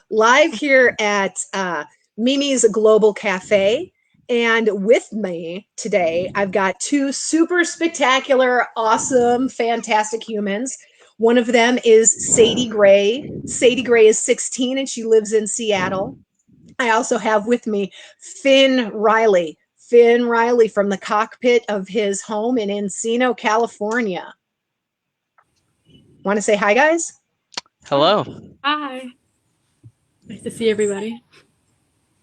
live here at Mimi's Global Cafe. And with me today, I've got two super spectacular, awesome, fantastic humans. One of them is Sadie Gray. Sadie Gray is 16 and she lives in Seattle. I also have with me Finn Riley. Finn Riley from the cockpit of his home in Encino, California. Want to say hi, guys? Hello. Hi. Nice to see everybody.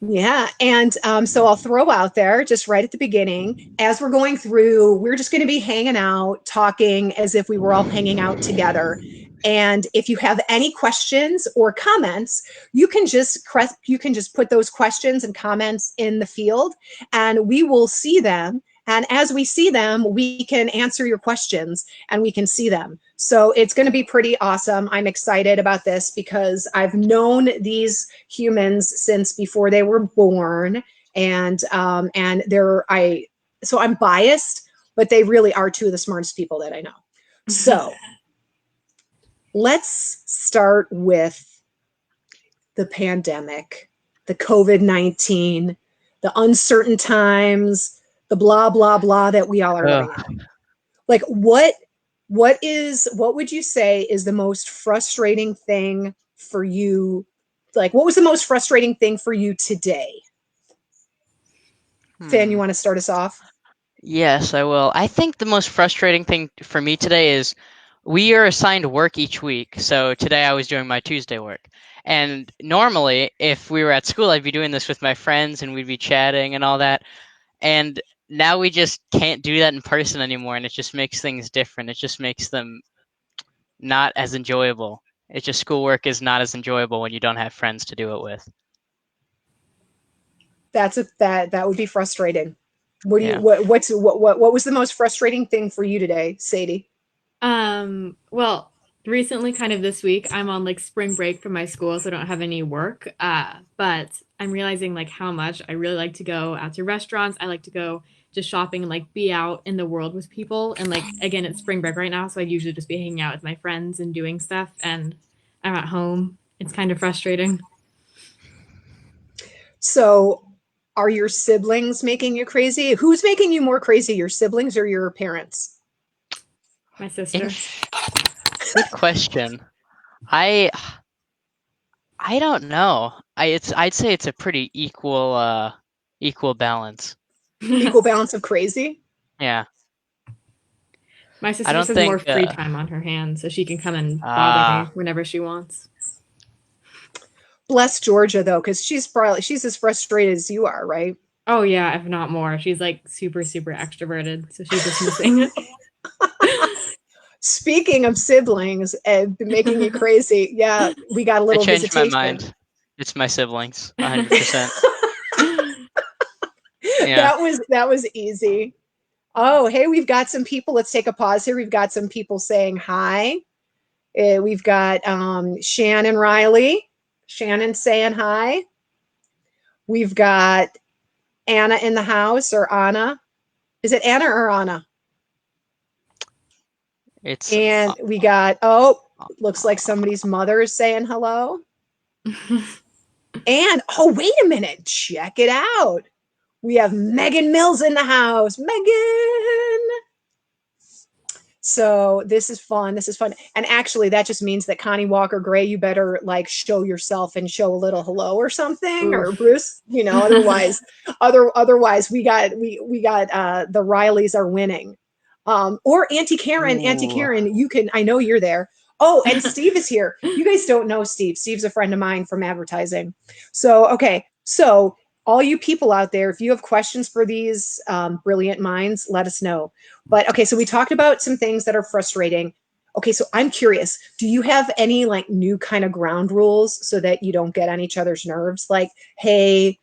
Yeah. And so I'll throw out there just right at the beginning, as we're going through, we're just going to be hanging out, talking as if we were all hanging out together. And if you have any questions or comments, you can just put those questions and comments in the field and we will see them. And as we see them, we can answer your questions and we can see them. So it's going to be pretty awesome. I'm excited about this because I've known these humans since before they were born, and so I'm biased, but they really are two of the smartest people that I know. So let's start with the pandemic, the COVID-19, the uncertain times, the blah blah blah that we all are living in. Like what would you say is the most frustrating thing for you? Like, what was the most frustrating thing for you today? Finn, you want to start us off? Yes, I will. I think the most frustrating thing for me today is we are assigned work each week. So today I was doing my Tuesday work. And normally, if we were at school, I'd be doing this with my friends and we'd be chatting and all that. And now we just can't do that in person anymore. And it just makes things different. It just makes them not as enjoyable. It's just schoolwork is not as enjoyable when you don't have friends to do it with. That would be frustrating. What do you Yeah. what was the most frustrating thing for you today, Sadie? Well, recently, kind of this week, I'm on like spring break from my school, so I don't have any work. But I'm realizing like how much I really like to go out to restaurants. I like to go just shopping and like be out in the world with people. And like again, it's spring break right now, so I'd usually just be hanging out with my friends and doing stuff. And I'm at home. It's kind of frustrating. So, are your siblings making you crazy? Who's making you more crazy, your siblings or your parents? My sister. Good question. I I don't know. I'd say it's a pretty equal balance. Equal balance of crazy? Yeah. My I sister just don't has more think free time on her hands, so she can come and bother me whenever she wants. Bless Georgia though, because she's as frustrated as you are, right? Oh yeah, if not more. She's like super, super extroverted, so she's just missing. Speaking of siblings and making you crazy, yeah, we got a I little changed my visitation. mind. It's my siblings, 100%. Yeah. That was easy. Oh, hey, we've got some people. Let's take a pause here. We've got some people saying hi. We've got Shannon Riley. Shannon saying hi. We've got Anna in the house, or Anna. Is it Anna or Anna? It's And we got, oh, looks like somebody's mother is saying hello. And, oh, wait a minute. Check it out. We have Megan Mills in the house. Megan. So this is fun. This is fun. And actually, that just means that Connie Walker Gray, you better like show yourself and show a little hello or something, or Oof. Bruce. Otherwise, we got the Rileys are winning. Or Auntie Karen. Auntie ooh. Karen, you can. I know you're there. Oh, and Steve is here. You guys don't know Steve. Steve's a friend of mine from advertising. So okay, so all you people out there, if you have questions for these brilliant minds, let us know. But okay, so we talked about some things that are frustrating. Okay, so I'm curious, do you have any like new kind of ground rules so that you don't get on each other's nerves? Like, hey,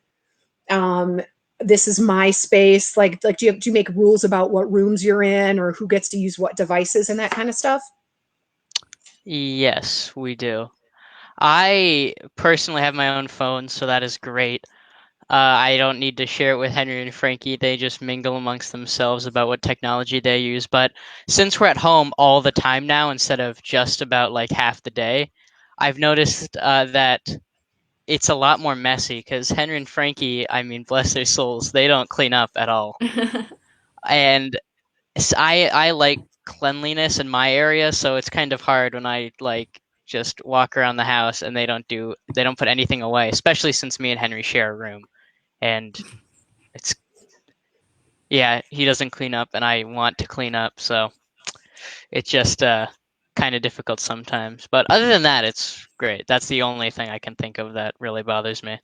um, this is my space. Like do you make rules about what rooms you're in or who gets to use what devices and that kind of stuff? Yes, we do. I personally have my own phone, so that is great. I don't need to share it with Henry and Frankie. They just mingle amongst themselves about what technology they use. But since we're at home all the time now, instead of just about like half the day, I've noticed that it's a lot more messy because Henry and Frankie, I mean, bless their souls, they don't clean up at all. And I like cleanliness in my area, so it's kind of hard when I like just walk around the house and they don't put anything away, especially since me and Henry share a room. And it's yeah, he doesn't clean up and I want to clean up, so it's just kind of difficult sometimes. But other than that, it's great. That's the only thing I can think of that really bothers me.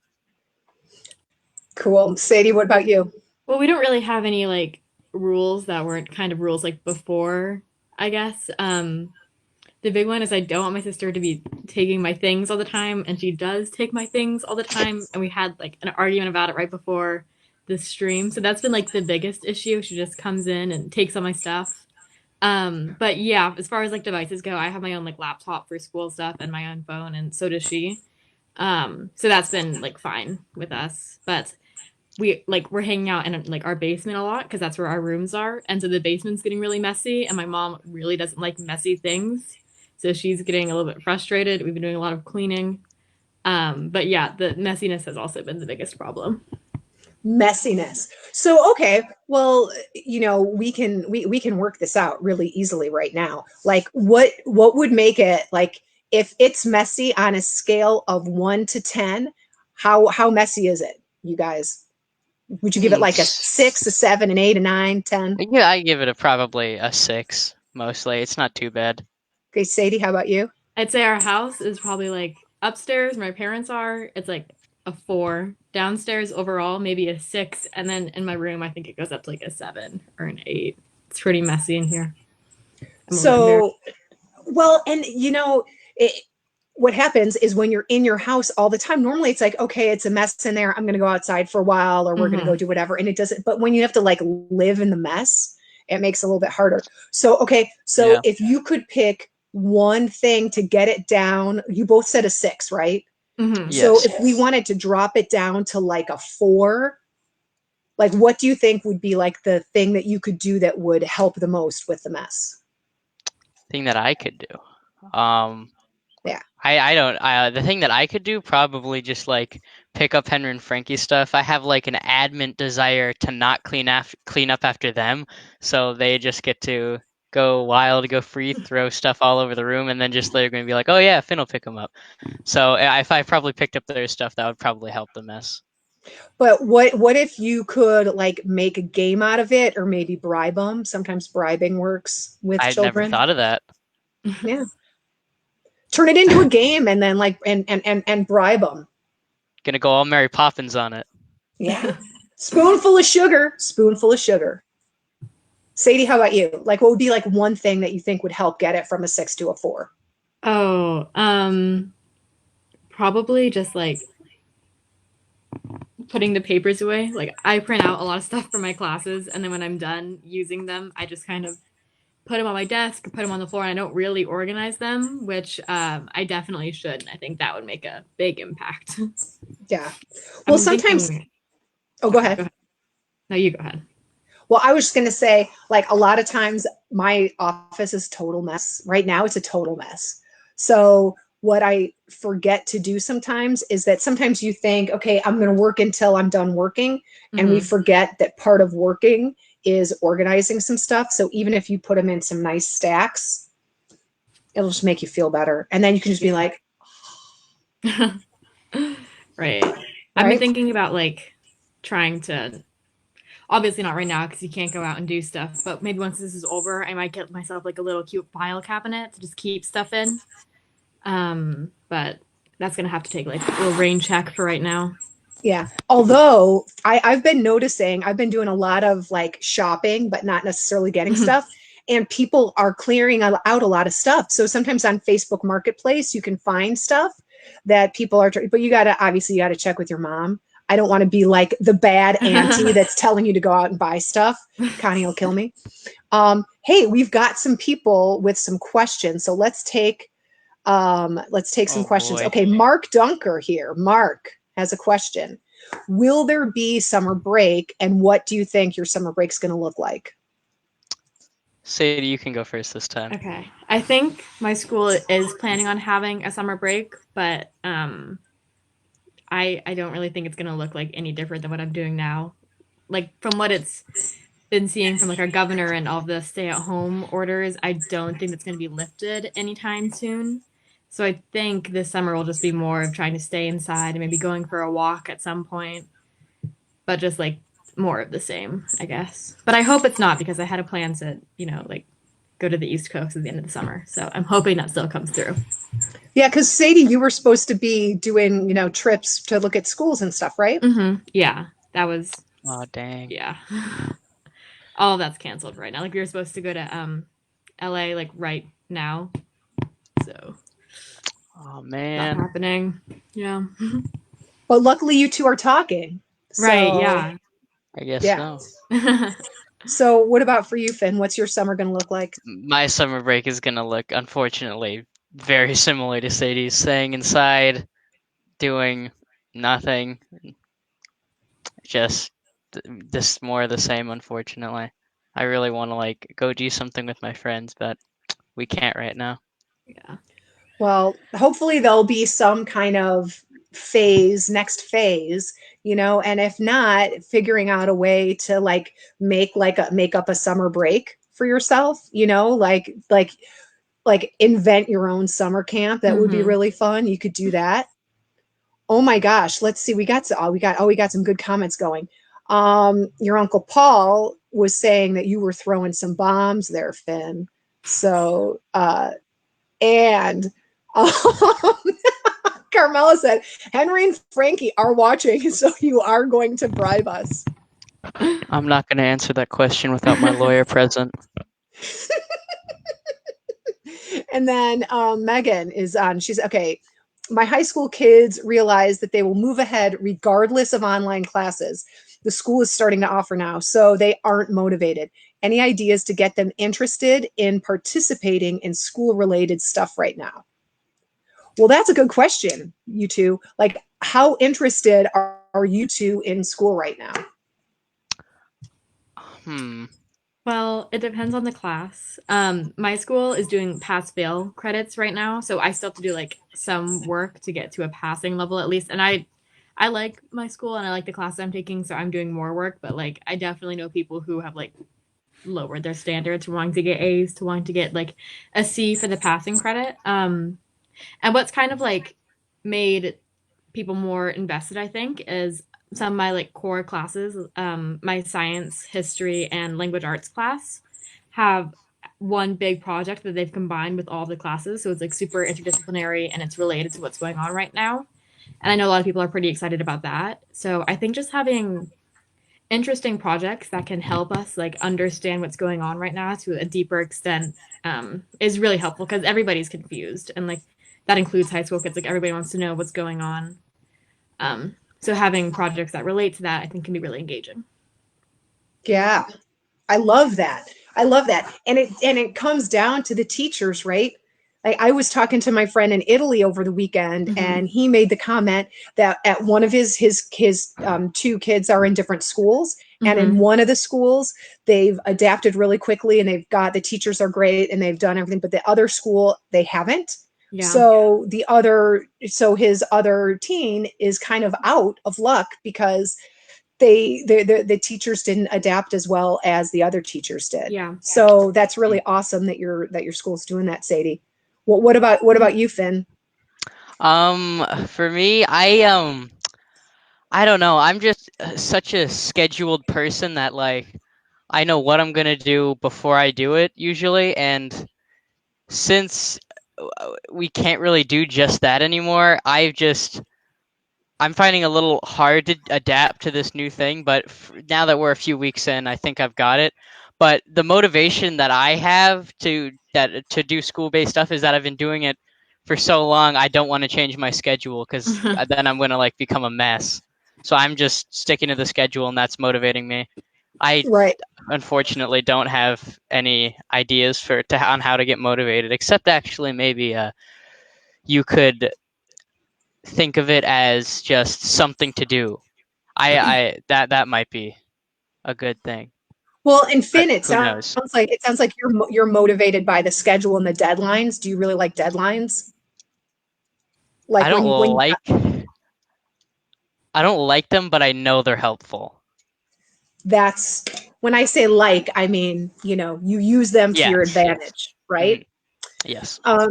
Cool. Sadie, what about you? Well, we don't really have any like rules that weren't kind of rules like before, I guess. The big one is I don't want my sister to be taking my things all the time, and she does take my things all the time. And we had like an argument about it right before the stream, so that's been like the biggest issue. She just comes in and takes all my stuff. But yeah, as far as like devices go, I have my own like laptop for school stuff and my own phone, and so does she. So that's been like fine with us, but we're hanging out in like our basement a lot because that's where our rooms are, and so the basement's getting really messy, and my mom really doesn't like messy things, so she's getting a little bit frustrated. We've been doing a lot of cleaning, but yeah, the messiness has also been the biggest problem. Messiness. So okay, well, we can work this out really easily right now. Like what would make it like if it's messy on a scale of 1 to 10, how messy is it, you guys? Would you give it like a 6, a 7, an 8, a 9, 10? Yeah, I give it probably a 6 mostly. It's not too bad. Okay, Sadie, how about you? I'd say our house is probably like upstairs where my parents are, it's like a 4. Downstairs overall, maybe a 6, and then in my room, I think it goes up to like a 7 or an 8. It's pretty messy in here. So, well, and what happens is when you're in your house all the time, normally it's like, okay, it's a mess in there. I'm going to go outside for a while, or we're going to go do whatever. And it doesn't, but when you have to like live in the mess, it makes it a little bit harder. So, okay. So if you could pick one thing to get it down, you both said a 6, right? Mm-hmm. So Yes. if we wanted to drop it down to like a 4, like what do you think would be like the thing that you could do that would help the most with the mess? Thing that I could do. Yeah. I don't. The thing that I could do probably just like pick up Henry and Frankie's stuff. I have like an adamant desire to not clean up after them, so they just get to go wild, go free, throw stuff all over the room, and then just later going to be like, oh yeah, Finn will pick them up. So if I probably picked up their stuff, that would probably help the mess. But what if you could like make a game out of it, or maybe bribe them? Sometimes bribing works with I'd never children. thought of that. Yeah. Turn it into a game and then like and bribe them. Gonna go all Mary Poppins on it. Yeah. Spoonful of sugar. Spoonful of sugar. Sadie, how about you? Like, what would be like one thing that you think would help get it from a 6 to a 4? Oh, probably just like putting the papers away. Like I print out a lot of stuff for my classes, and then when I'm done using them, I just kind of put them on my desk, put them on the floor, and I don't really organize them, which I definitely should. And I think that would make a big impact. Yeah. Well, sometimes. Oh, go ahead. Go ahead. No, you go ahead. Well, I was just going to say, like, a lot of times my office is total mess. Right now, it's a total mess. So, what I forget to do sometimes is that sometimes you think, okay, I'm going to work until I'm done working. And we forget that part of working is organizing some stuff. So, even if you put them in some nice stacks, it'll just make you feel better. And then you can just be like, Right. I've been thinking about like trying to, obviously not right now because you can't go out and do stuff, but maybe once this is over, I might get myself like a little cute file cabinet to just keep stuff in. But that's gonna have to take like a little rain check for right now. Yeah. Although I've been noticing, I've been doing a lot of like shopping, but not necessarily getting stuff. And people are clearing out a lot of stuff. So sometimes on Facebook Marketplace, you can find stuff that people are, but you got to check with your mom. I don't want to be like the bad auntie that's telling you to go out and buy stuff. Connie will kill me. Hey, we've got some people with some questions. So let's take some questions. Boy. Okay. Mark Dunker here. Mark has a question. Will there be summer break, and what do you think your summer break's going to look like? Sadie, you can go first this time. Okay. I think my school is planning on having a summer break, but I don't really think it's gonna look like any different than what I'm doing now. Like from what it's been seeing from like our governor and all the stay-at-home orders, I don't think it's gonna be lifted anytime soon. So I think this summer will just be more of trying to stay inside and maybe going for a walk at some point, but just like more of the same, I guess. But I hope it's not because I had a plan to, like go to the East Coast at the end of the summer. So I'm hoping that still comes through. Yeah, because Sadie, you were supposed to be doing, trips to look at schools and stuff, right? Yeah, that was. Oh dang. Yeah, all of that's canceled right now. Like we were supposed to go to LA like right now, so Oh not man. happening. Yeah. But luckily you two are talking. Right. So, Yeah. I guess yeah. so. So what about for you, Finn? What's your summer going to look like? My summer break is gonna look, unfortunately, very similar to Sadie's, staying inside, doing nothing, just this more of the same, unfortunately. I really want to like go do something with my friends, but we can't right now. Yeah. Well, hopefully there'll be some kind of next phase, and if not, figuring out a way to make up a summer break for yourself, like invent your own summer camp. That would be really fun. You could do that. Oh my gosh, let's see. We got some good comments going. Your Uncle Paul was saying that you were throwing some bombs there, Finn. So and um, Carmela said, Henry and Frankie are watching, so you are going to bribe us. I'm not going to answer that question without my lawyer present. And then Megan is on. She's okay. My high school kids realize that they will move ahead regardless of online classes. The school is starting to offer now, so they aren't motivated. Any ideas to get them interested in participating in school related stuff right now? Well, that's a good question, you two. Like, how interested are you two in school right now? Well, it depends on the class. My school is doing pass fail credits right now, so I still have to do like some work to get to a passing level at least. And I like my school and I like the class I'm taking, so I'm doing more work. But like, I definitely know people who have like lowered their standards from wanting to get A's to wanting to get like a C for the passing credit. And what's kind of like made people more invested, I think, is some of my like core classes, my science, history, and language arts class have one big project that they've combined with all the classes. So it's like super interdisciplinary and it's related to what's going on right now. And I know a lot of people are pretty excited about that. So I think just having interesting projects that can help us like understand what's going on right now to a deeper extent is really helpful because everybody's confused and like that includes high school kids. Like everybody wants to know what's going on. So having projects that relate to that, I think, can be really engaging. Yeah, I love that. I love that. And it comes down to the teachers, right? I was talking to my friend in Italy over the weekend, and he made the comment that at one of his two kids are in different schools, and in one of the schools they've adapted really quickly, and the teachers are great, and they've done everything. But the other school they haven't. Yeah. So his other teen is kind of out of luck because the teachers didn't adapt as well as the other teachers did. Yeah. So that's really awesome that your school's doing that, Sadie. Well, what about you, Finn? For me, I don't know. I'm just such a scheduled person that like I know what I'm gonna do before I do it usually, and since we can't really do just that anymore, I'm finding it a little hard to adapt to this new thing, but now that we're a few weeks in, I think I've got it. But the motivation that I have to do school-based stuff is that I've been doing it for so long. I don't want to change my schedule because then I'm going to like become a mess. So I'm just sticking to the schedule, and that's motivating me. I unfortunately don't have any ideas on how to get motivated, except actually maybe you could think of it as just something to do. That might be a good thing. Well, and Finn, But who knows? it sounds like you're motivated by the schedule and the deadlines. Do you really like deadlines? Like I don't when like. I don't like them, but I know they're helpful. That's when I say like, I mean, you use them to your Yes, yes. advantage, right? Yes. I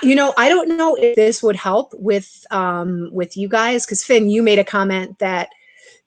don't know if this would help with you guys, because Finn, you made a comment that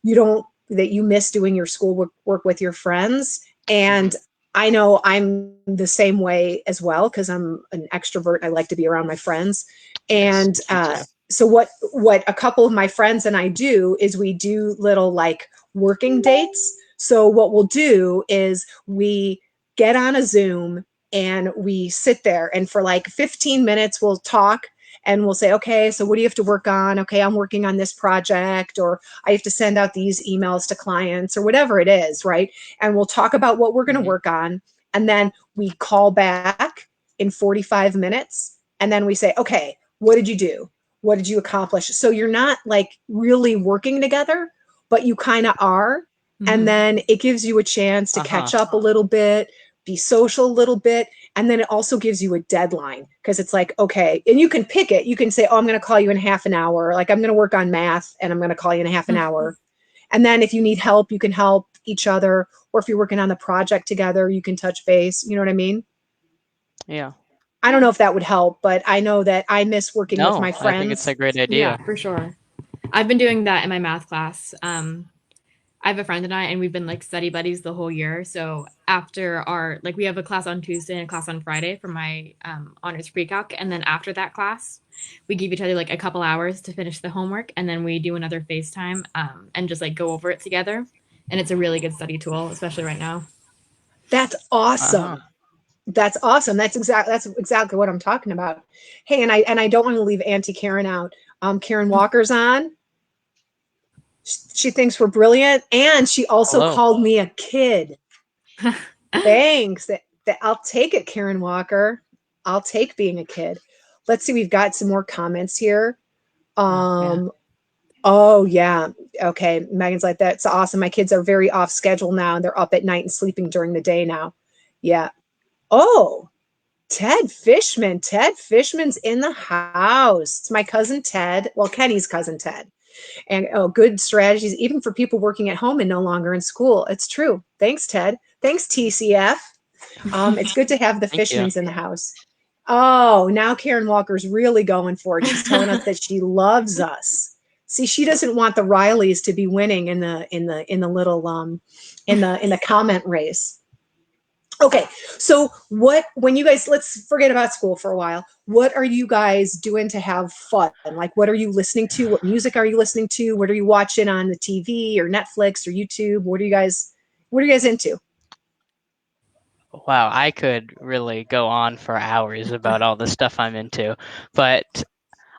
you miss doing your school work with your friends, and I know I'm the same way as well because I'm an extrovert. I like to be around my friends, Yes, and me too. so what a couple of my friends and I do is we do little like working dates. So what we'll do is we get on a Zoom and we sit there, and for like 15 minutes we'll talk, and we'll say, okay, so what do you have to work on? Okay, I'm working on this project, or I have to send out these emails to clients, or whatever it is, right? And we'll talk about what we're going to Hmm. work on. And then we call back in 45 minutes. And then we say, okay, what did you do? What did you accomplish? So you're not like really working together, but you kind of are. And Mhm. then it gives you a chance to Uh-huh. catch up a little bit, be social a little bit. And then it also gives you a deadline because it's like, okay, and you can pick it. You can say, oh, I'm going to call you in half an hour. Like I'm going to work on math and I'm going to call you in a half an hour. And then if you need help, you can help each other. Or if you're working on the project together, you can touch base. You know what I mean? Yeah. I don't know if that would help, but I know that I miss working with my No, I think it's a friends. great Yeah, idea. for sure. I've been doing that in my math class. I have a friend and I, and we've been like study buddies the whole year. So after we have a class on Tuesday and a class on Friday for my honors pre-calc, and then after that class, we give each other like a couple hours to finish the homework, and then we do another FaceTime and just like go over it together. And it's a really good study tool, especially right now. That's Uh-huh. awesome. That's awesome. That's exactly what I'm talking about. Hey, and I don't want to leave Auntie Karen out. Karen Walker's on. She thinks we're brilliant, and she also Hello. called me a kid. Thanks. I'll take it, Karen Walker. I'll take being a kid. Let's see. We've got some more comments here. Yeah. Oh yeah. Okay. Megan's like, that's awesome. My kids are very off schedule now. They're up at night and sleeping during the day now. Yeah. Oh, Ted Fishman. Ted Fishman's in the house. It's my cousin Ted. Well, Kenny's cousin Ted. And good strategies, even for people working at home and no longer in school. It's true. Thanks, Ted. Thanks, TCF. It's good to have the Thank you. Fishmans in the house. Oh, now Karen Walker's really going for it. She's telling us that she loves us. See, she doesn't want the Rileys to be winning in the little in the comment race. Okay, so when you guys, let's forget about school for a while. What are you guys doing to have fun? Like, what are you listening to? What music are you listening to? What are you watching on the TV or Netflix or YouTube? What are you guys into? Wow, I could really go on for hours about all the stuff I'm into, but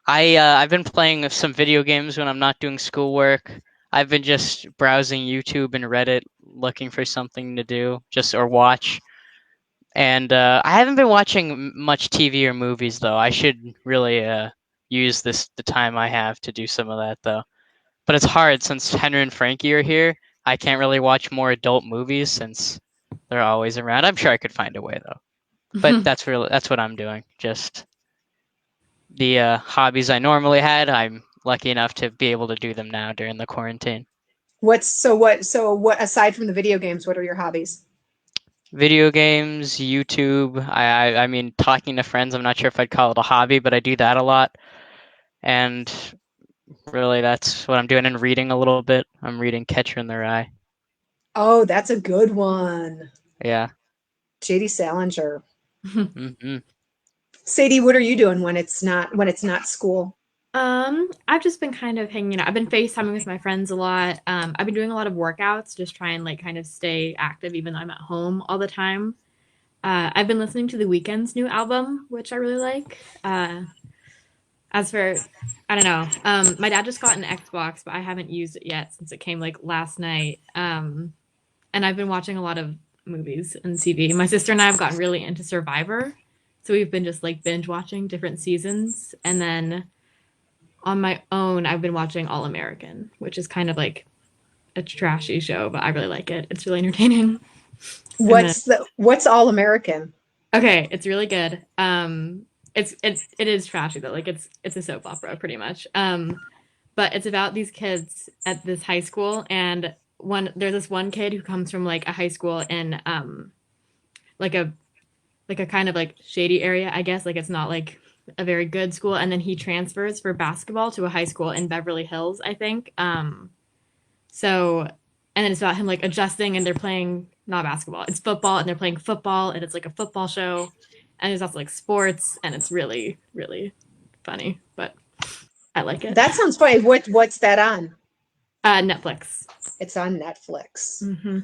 I've been playing some video games when I'm not doing schoolwork. I've been just browsing YouTube and Reddit looking for something to do, just or watch. And I haven't been watching much TV or movies though. I should really use the time I have to do some of that though. But it's hard since Henry and Frankie are here. I can't really watch more adult movies since they're always around. I'm sure I could find a way though. But that's what I'm doing. Just the hobbies I normally had. I'm lucky enough to be able to do them now during the quarantine. What aside from the video games, what are your hobbies? Video games, YouTube. I mean, talking to friends. I'm not sure if I'd call it a hobby, but I do that a lot. And really, that's what I'm doing. And reading a little bit. I'm reading Catcher in the Rye. Oh, that's a good one. Yeah. JD Salinger. Hmm. Sadie, what are you doing when it's not school? I've just been kind of hanging out. I've been FaceTiming with my friends a lot. I've been doing a lot of workouts, just trying like kind of stay active, even though I'm at home all the time. I've been listening to The Weeknd's new album, which I really like. As for, I don't know. My dad just got an Xbox, but I haven't used it yet since it came like last night. And I've been watching a lot of movies and TV. My sister and I have gotten really into Survivor, so we've been just like binge watching different seasons. And then on my own, I've been watching All American, which is kind of like a trashy show, but I really like it. It's really entertaining. And then What's All American? okay, it's really good. It is trashy though. Like it's a soap opera pretty much. but it's about these kids at this high school, and there's this one kid who comes from like a high school in like a kind of like shady area, I guess. Like it's not like a very good school, and then he transfers for basketball to a high school in Beverly Hills, I think. So and then it's about him like adjusting, and they're playing not basketball, it's football, and they're playing football, and it's like a football show, and there's also like sports, and it's really, really funny, but I like it. That sounds funny. What's that on? Netflix. It's on Netflix. Mm-hmm.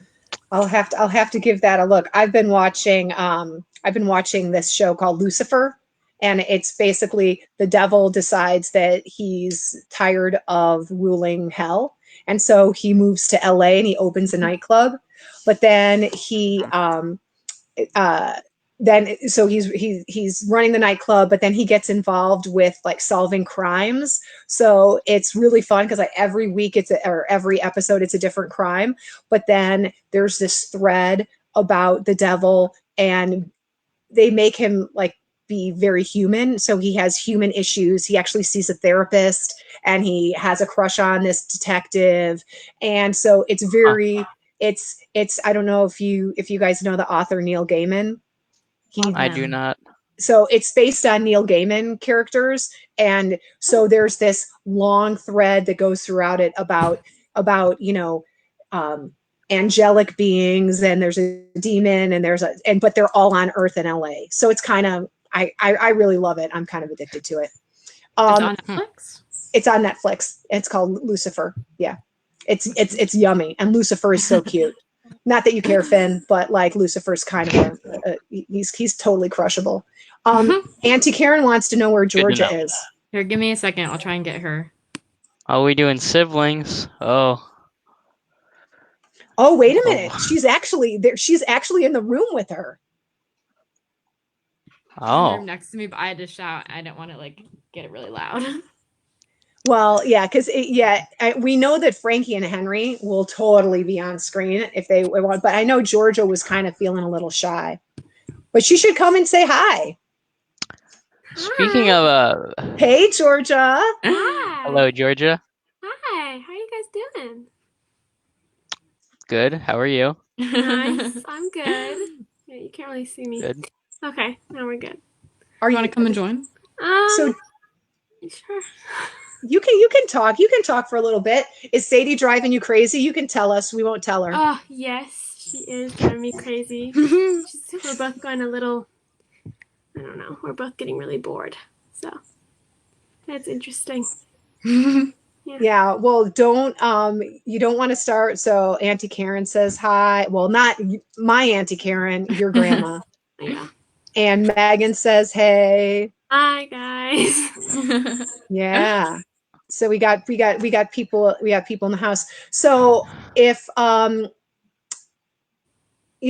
I'll have to give that a look. I've been watching this show called Lucifer, and it's basically the devil decides that he's tired of ruling hell, and so he moves to LA and he opens a nightclub. But then he's running the nightclub, but then he gets involved with like solving crimes. So it's really fun because like every week or every episode it's a different crime. But then there's this thread about the devil, and they make him like be very human. So he has human issues. He actually sees a therapist, and he has a crush on this detective. And so it's very it's I don't know if you guys know the author Neil Gaiman. I do not. So it's based on Neil Gaiman characters, and so there's this long thread that goes throughout it about angelic beings, and there's a demon, and but they're all on Earth in LA. So it's kind of I really love it. I'm kind of addicted to it. It's on Netflix. It's on Netflix. It's called Lucifer. Yeah, it's yummy, and Lucifer is so cute. Not that you care, Finn, but like Lucifer's kind of he's totally crushable. Auntie Karen wants to know where Georgia is. Here, give me a second. I'll try and get her. Are we doing siblings? Oh, wait a minute. She's actually there. She's actually in the room with her. She's in the room next to me, but I had to shout. I didn't want to like get it really loud. Well, yeah, because we know that Frankie and Henry will totally be on screen if they want, but I know Georgia was kind of feeling a little shy. But she should come and say hi. Speaking of hey, Georgia. Hi. Hello, Georgia. Hi. How are you guys doing? Good. How are you? Nice. I'm good. Yeah, you can't really see me. Good. Okay, now we're good. Are you want to come and join? So Sure. you can talk. You can talk for a little bit. Is Sadie driving you crazy? You can tell us. We won't tell her. Oh, yes, she is driving me crazy. We're both going a little, I don't know, we're both getting really bored. So, that's interesting. Yeah, well, you don't want to start. So Auntie Karen says hi. Well, not my Auntie Karen, your grandma. Yeah. And Megan says, hey. Hi, guys. Yeah. So we got people in the house. So if you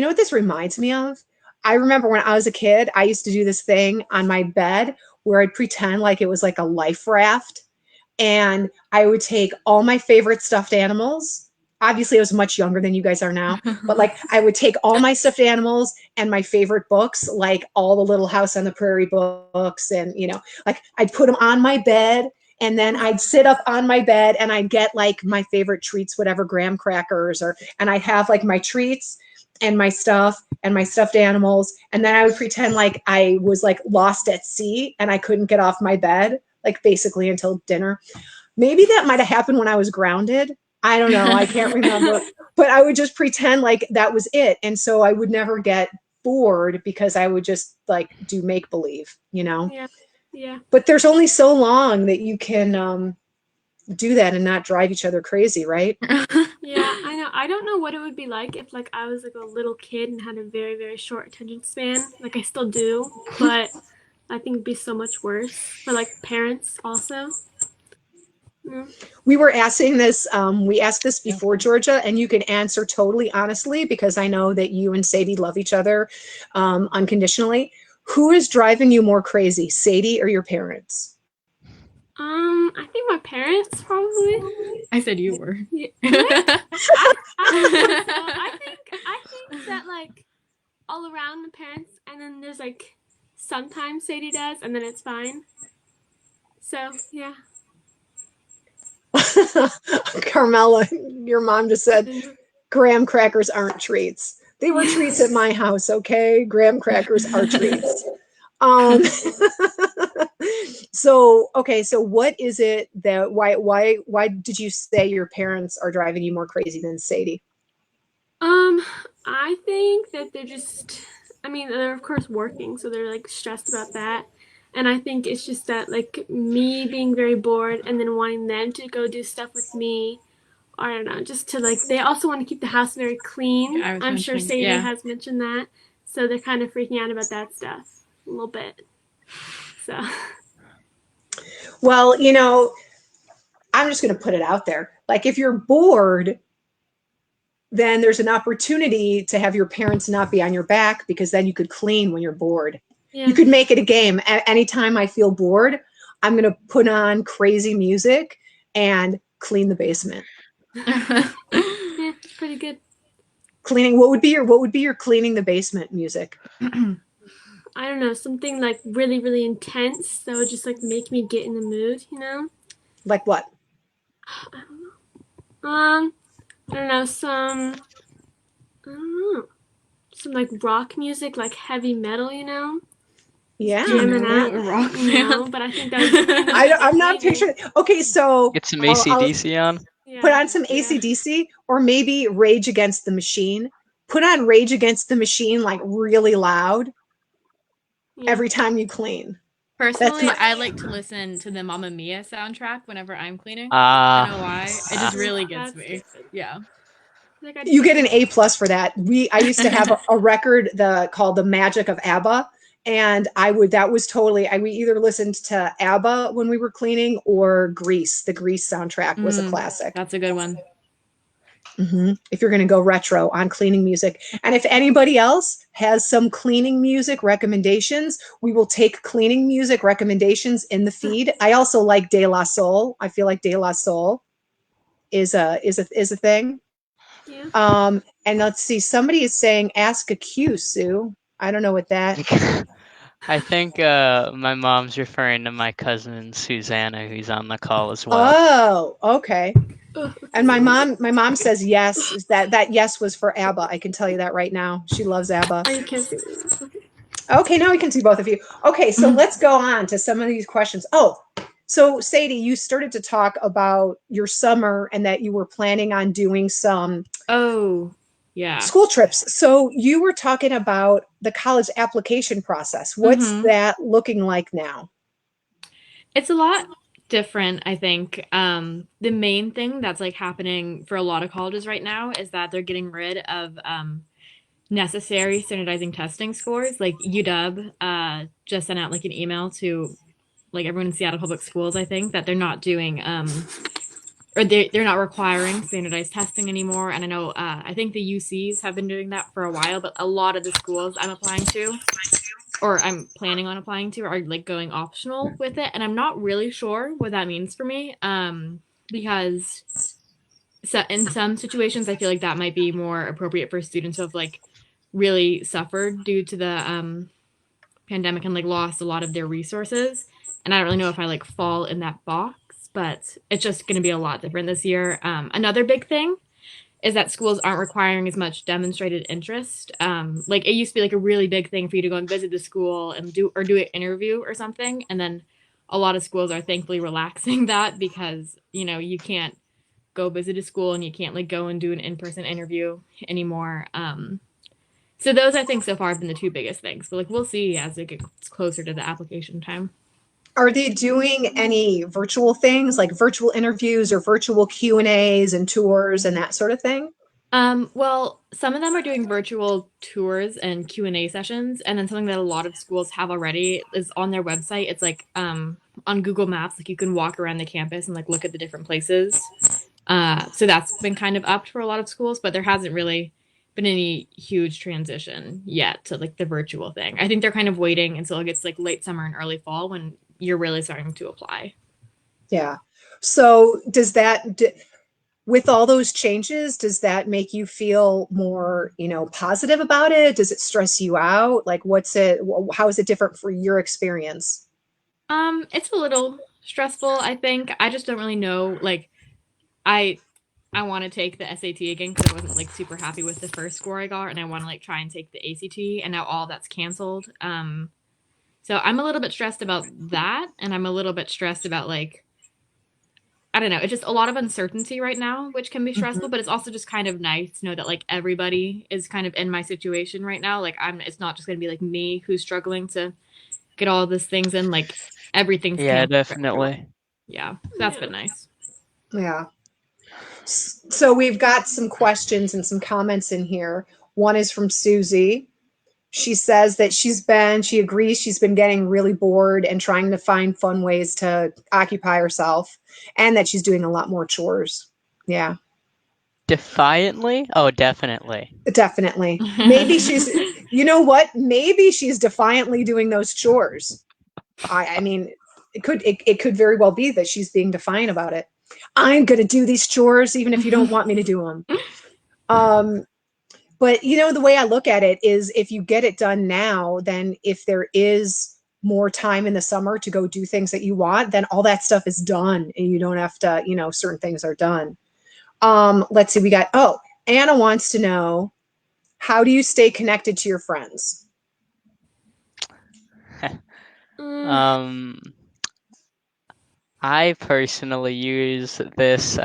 know what this reminds me of? I remember when I was a kid, I used to do this thing on my bed where I'd pretend like it was like a life raft, and I would take all my favorite stuffed animals. Obviously, I was much younger than you guys are now, but like I would take all my stuffed animals and my favorite books, like all the Little House on the Prairie books, and like I'd put them on my bed, and then I'd sit up on my bed and I'd get like my favorite treats, whatever, graham crackers, and I'd have like my treats and my stuff and my stuffed animals, and then I would pretend like I was like lost at sea and I couldn't get off my bed, like basically until dinner. Maybe that might have happened when I was grounded. I don't know. I can't remember. But I would just pretend like that was it. And so I would never get bored because I would just like do make believe, Yeah. Yeah. But there's only so long that you can do that and not drive each other crazy, right? Yeah, I know. I don't know what it would be like if like I was like a little kid and had a very, very short attention span. Like I still do, but I think it'd be so much worse for like parents also. We were asking this, we asked this before, Georgia, and you can answer totally honestly because I know that you and Sadie love each other unconditionally. Who is driving you more crazy, Sadie or your parents? I think my parents probably. I said you were. Yeah. I think that like all around the parents, and then there's like sometimes Sadie does, and then it's fine. So yeah. Carmela, your mom just said graham crackers aren't treats. They were treats at my house, okay? Graham crackers are treats. Um, so okay, so what is it that why did you say your parents are driving you more crazy than Sadie? I think that they're just, I mean, they're of course working, so they're like stressed about that. And I think it's just that like me being very bored and then wanting them to go do stuff with me. Or I don't know, just to like, they also want to keep the house very clean. I was I'm sure mentioning, Sadie yeah. has mentioned that. So they're kind of freaking out about that stuff a little bit. So, Well, I'm just going to put it out there. Like if you're bored, then there's an opportunity to have your parents not be on your back because then you could clean when you're bored. yeah. You could make it a game. Anytime I feel bored, I'm going to put on crazy music and clean the basement. Yeah, it's pretty good. Cleaning, what would be your cleaning the basement music? I don't know, something like really, really intense that would just like make me get in the mood, you know? Like what? I don't know. I don't know, I don't know, some like rock music, like heavy metal, you know? Yeah. Jamming out, rock but I think that's kind of I'm not picturing. Okay, so Get some I'll AC/DC on. put on some AC/DC or maybe Rage Against the Machine. Put on Rage Against the Machine like really loud every time you clean. Personally, my- I like to listen to the Mamma Mia soundtrack whenever I'm cleaning. I don't know why. It just really gets me. Yeah. Like You get an A+ for that. I used to have a record called The Magic of ABBA, and we either listened to ABBA when we were cleaning or Grease. The Grease soundtrack was a classic. That's a good one. If you're going to go retro on cleaning music. And if anybody else has some cleaning music recommendations, we will take cleaning music recommendations in the feed. I also like De La Soul. I feel like De La Soul is a thing. Yeah. And let's see, somebody is saying ask a Q, Sue. I don't know what that. I think my mom's referring to my cousin Susanna, who's on the call as well. Oh, okay. And my mom says yes. Is that yes was for ABBA. I can tell you that right now. She loves ABBA. Oh, you can't see me. Okay, now we can see both of you. Okay, so let's go on to some of these questions. Oh, so Sadie, you started to talk about your summer and that you were planning on doing some school trips. So you were talking about the college application process. What's that looking like now? It's a lot different, I think. The main thing that's like happening for a lot of colleges right now is that they're getting rid of necessary standardizing testing scores. Like UW just sent out like an email to like everyone in Seattle Public Schools, I think, that they're not doing or they're not requiring standardized testing anymore. And I know I think the UCs have been doing that for a while, but a lot of the schools I'm applying to or I'm planning on applying to are like going optional with it. And I'm not really sure what that means for me. Because in some situations I feel like that might be more appropriate for students who have like really suffered due to the pandemic and like lost a lot of their resources. And I don't really know if I like fall in that box, but it's just going to be a lot different this year. Another big thing is that schools aren't requiring as much demonstrated interest. Like it used to be like a really big thing for you to go and visit the school and do an interview or something. And then a lot of schools are thankfully relaxing that because, you can't go visit a school and you can't like go and do an in-person interview anymore. So those I think so far have been the two biggest things. But like we'll see as it gets closer to the application time. Are they doing any virtual things like virtual interviews or virtual Q&As and tours and that sort of thing? Well, some of them are doing virtual tours and Q&A sessions, and then something that a lot of schools have already is on their website. It's like on Google Maps, like you can walk around the campus and like look at the different places. So that's been kind of upped for a lot of schools, but there hasn't really been any huge transition yet to like the virtual thing. I think they're kind of waiting until it gets like late summer and early fall when you're really starting to apply. Yeah. So with all those changes, does that make you feel more, positive about it? Does it stress you out? Like how is it different for your experience? It's a little stressful, I think. I just don't really know like I want to take the SAT again because I wasn't like super happy with the first score I got, and I want to like try and take the ACT, and now all that's canceled. So I'm a little bit stressed about that, and I'm a little bit stressed about like, I don't know, it's just a lot of uncertainty right now, which can be stressful, but it's also just kind of nice to know that like everybody is kind of in my situation right now. Like it's not just going to be like me who's struggling to get all these things in, like everything's Yeah, canceled. definitely. Yeah, that's been nice. Yeah. So we've got some questions and some comments in here. One is from Susie. She says that she agrees she's been getting really bored and trying to find fun ways to occupy herself, and that she's doing a lot more chores. Yeah. Defiantly? Oh, definitely. Definitely. Maybe you know what? Maybe she's defiantly doing those chores. I mean, it could very well be that she's being defiant about it. I'm going to do these chores even if you don't want me to do them. But the way I look at it is, if you get it done now, then if there is more time in the summer to go do things that you want, then all that stuff is done and you don't have to, certain things are done. Let's see, Anna wants to know, how do you stay connected to your friends? I personally use this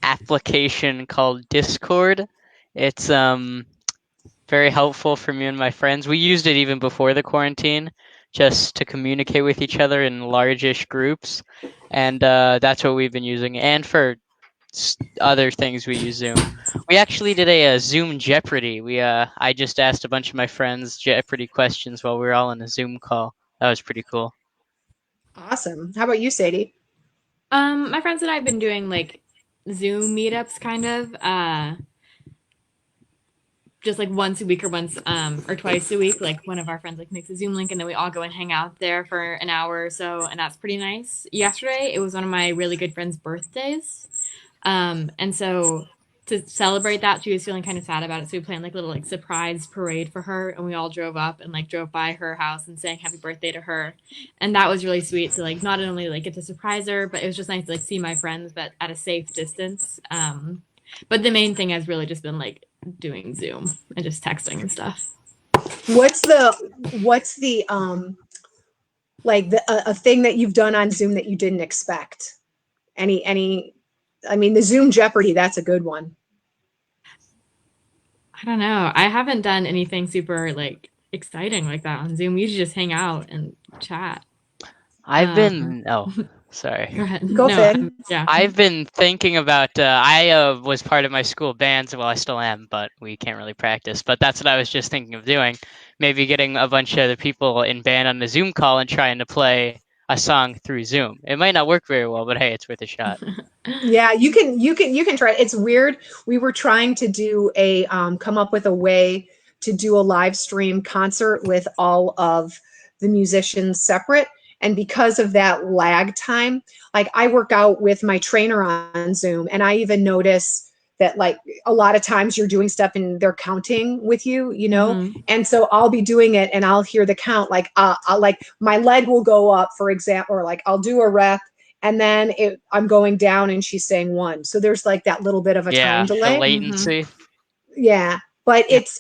application called Discord. It's very helpful for me and my friends. We used it even before the quarantine, just to communicate with each other in largish groups, and that's what we've been using. And for other things, we use Zoom. We actually did a Zoom Jeopardy. I just asked a bunch of my friends Jeopardy questions while we were all in a Zoom call. That was pretty cool. Awesome. How about you, Sadie? My friends and I have been doing like Zoom meetups, kind of, just like once a week or twice a week. Like one of our friends like makes a Zoom link, and then we all go and hang out there for an hour or so, and that's pretty nice. Yesterday, it was one of my really good friend's birthdays, and so to celebrate that, she was feeling kind of sad about it, so we planned like a little like surprise parade for her, and we all drove up and like drove by her house and sang happy birthday to her, and that was really sweet to like not only like get to surprise her, but it was just nice to like see my friends, but at a safe distance. But the main thing has really just been like doing Zoom and just texting and stuff. What's the like a thing that you've done on Zoom that you didn't expect? Any I mean, the Zoom Jeopardy, that's a good one. I don't know. I haven't done anything super like exciting like that on Zoom. We usually just hang out and chat. I've been sorry. Go ahead. Go, Finn. Yeah. I've been thinking about. I was part of my school bands. Well, I still am, but we can't really practice. But that's what I was just thinking of doing. Maybe getting a bunch of the people in band on the Zoom call and trying to play a song through Zoom. It might not work very well, but hey, it's worth a shot. Yeah, you can try it. It's weird. We were trying to do come up with a way to do a live stream concert with all of the musicians separate. And because of that lag time, like I work out with my trainer on Zoom, and I even notice that like a lot of times you're doing stuff and they're counting with you, and so I'll be doing it and I'll hear the count, like I'll like my leg will go up, for example, or like I'll do a rep and then I'm going down and she's saying 1. So there's like that little bit of a time delay. The latency. Yeah. But it's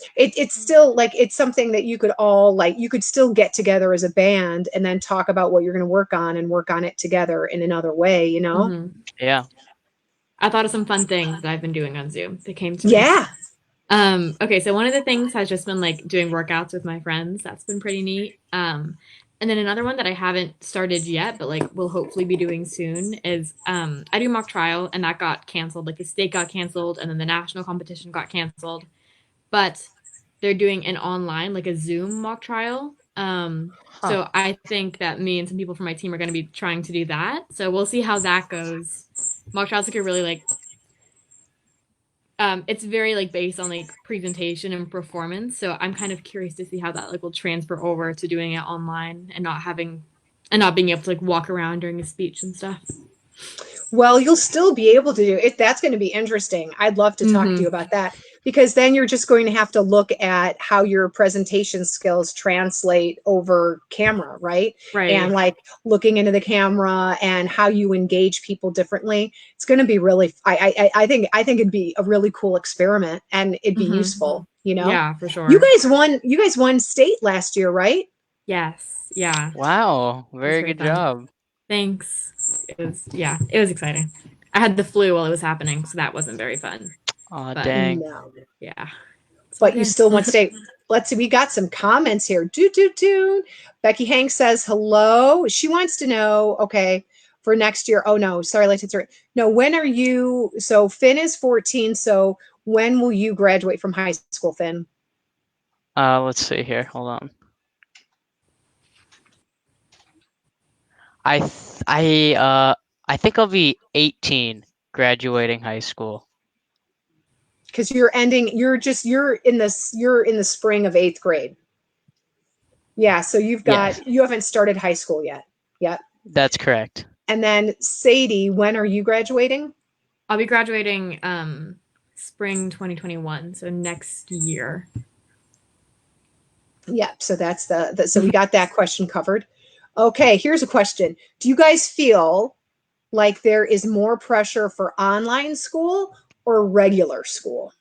still like, it's something that you could all like, you could still get together as a band and then talk about what you're going to work on and work on it together in another way, Yeah. I thought of some fun things that I've been doing on Zoom that came to me. Okay, so one of the things has just been like doing workouts with my friends. That's been pretty neat. And then another one that I haven't started yet, but like will hopefully be doing soon is I do mock trial, and that got canceled. Like the state got canceled, and then the national competition got canceled. But they're doing an online, like a Zoom mock trial. So I think that me and some people from my team are going to be trying to do that. So we'll see how that goes. Mock trials like a really like it's very like based on like presentation and performance. So I'm kind of curious to see how that like will transfer over to doing it online and not being able to like walk around during a speech and stuff. Well, you'll still be able to do it. That's going to be interesting. I'd love to talk to you about that. because then you're just going to have to look at how your presentation skills translate over camera, right? Right. And like looking into the camera and how you engage people differently. It's going to be really, I think it'd be a really cool experiment, and it'd be useful, you know? Yeah, for sure. You guys won state last year, right? Yes. Yeah. Wow, very very good fun. job. Thanks. It was exciting. I had the flu while it was happening, so that wasn't very fun. Aw, But dang. No. yeah. But you still want state. Let's see, we got some comments here. Do. Becky Hank says hello. She wants to know, okay, for next year. Oh no, sorry, like it's right. No, when are you? So Finn is 14. So when will you graduate from high school, Finn? Let's see here. Hold on. I think I'll be 18 graduating high school. Because you're in the spring of 8th grade. Yeah, so you haven't started high school yet. Yep. That's correct. And then Sadie, when are you graduating? I'll be graduating spring 2021, so next year. Yep. So that's so we got that question covered. Okay, here's a question. Do you guys feel like there is more pressure for online school or regular school?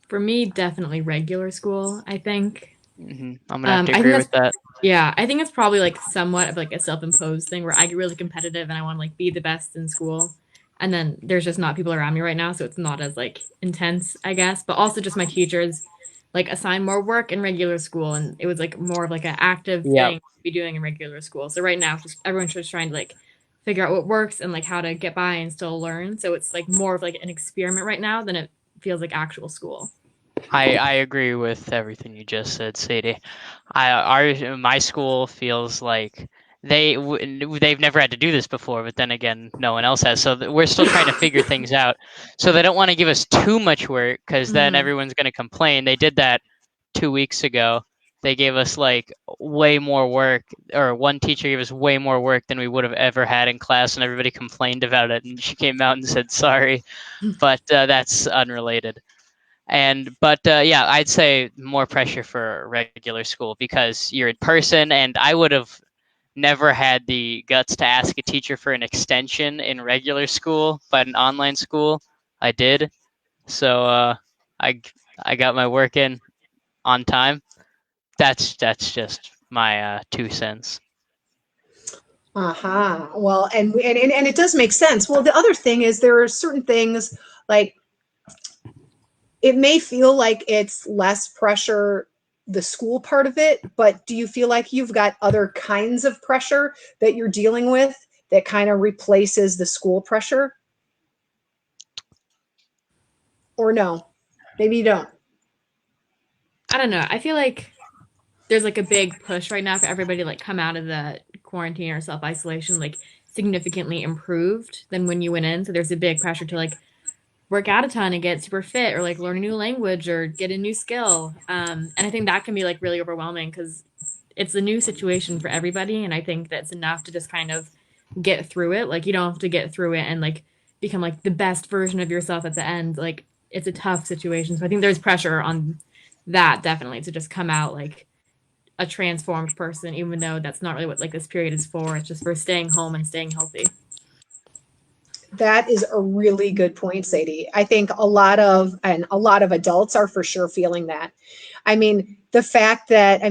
For me, definitely regular school, I think. I'm gonna have to agree with that. Yeah, I think it's probably like somewhat of like a self-imposed thing where I get really competitive and I want to like be the best in school. And then there's just not people around me right now, so it's not as like intense, I guess. But also just my teachers like assign more work in regular school, and it was like more of like an active thing to be doing in regular school. So right now, just everyone's just trying to like figure out what works and like how to get by and still learn. So it's like more of like an experiment right now than it feels like actual school. I agree with everything you just said, Sadie. My school feels like they've never had to do this before, but then again, no one else has. So we're still trying to figure things out. So they don't want to give us too much work because then everyone's going to complain. They did that 2 weeks ago. They gave us like way more work, or one teacher gave us way more work than we would have ever had in class, and everybody complained about it. And she came out and said sorry, but that's unrelated. But yeah, I'd say more pressure for regular school because you're in person, and I would have never had the guts to ask a teacher for an extension in regular school, but in online school, I did. So I got my work in on time. That's just my 2 cents. Well, and it does make sense. Well, the other thing is there are certain things like it may feel like it's less pressure, the school part of it, but do you feel like you've got other kinds of pressure that you're dealing with that kind of replaces the school pressure? Or no? Maybe you don't. I don't know. I feel like there's like a big push right now for everybody to like come out of the quarantine or self-isolation like significantly improved than when you went in. So there's a big pressure to like work out a ton and get super fit or like learn a new language or get a new skill. And I think that can be like really overwhelming because it's a new situation for everybody. And I think that's enough to just kind of get through it. Like you don't have to get through it and like become like the best version of yourself at the end. Like it's a tough situation. So I think there's pressure on that definitely to just come out like a transformed person, even though that's not really what like this period is for. It's just for staying home and staying healthy. That is a really good point, Sadie. I think a lot of adults are for sure feeling that. I mean, the fact that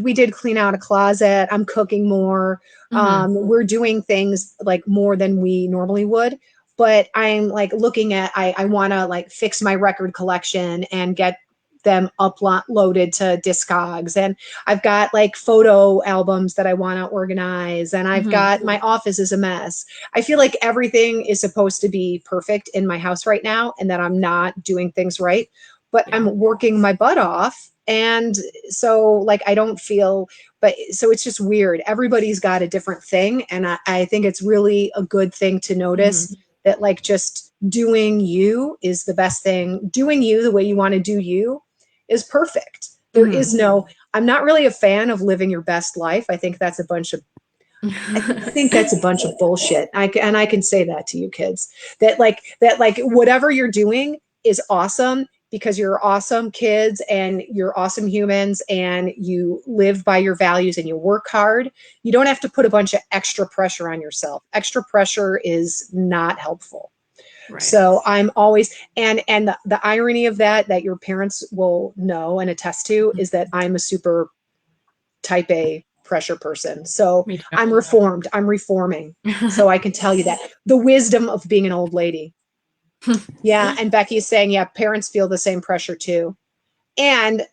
we did clean out a closet. I'm cooking more. We're doing things like more than we normally would. But I'm like looking at I want to like fix my record collection and get them uploaded to Discogs, and I've got like photo albums that I want to organize, and I've got my office is a mess. I feel like everything is supposed to be perfect in my house right now and that I'm not doing things right, but I'm working my butt off. And so like I don't feel, but so it's just weird. Everybody's got a different thing, and I think it's really a good thing to notice that like just doing you is the best thing. Doing you the way you want to do you is perfect. There is no, I'm not really a fan of living your best life. I think that's a bunch of I think that's a bunch of bullshit. And I can say that to you kids, that like whatever you're doing is awesome because you're awesome kids and you're awesome humans and you live by your values and you work hard. You don't have to put a bunch of extra pressure on yourself. Extra pressure is not helpful. Right. So I'm always, and the irony of that your parents will know and attest to is that I'm a super type A pressure person. So Me too. I'm reformed. I'm reforming. So I can tell you that the wisdom of being an old lady. Yeah. And Becky is saying, yeah, parents feel the same pressure too. And,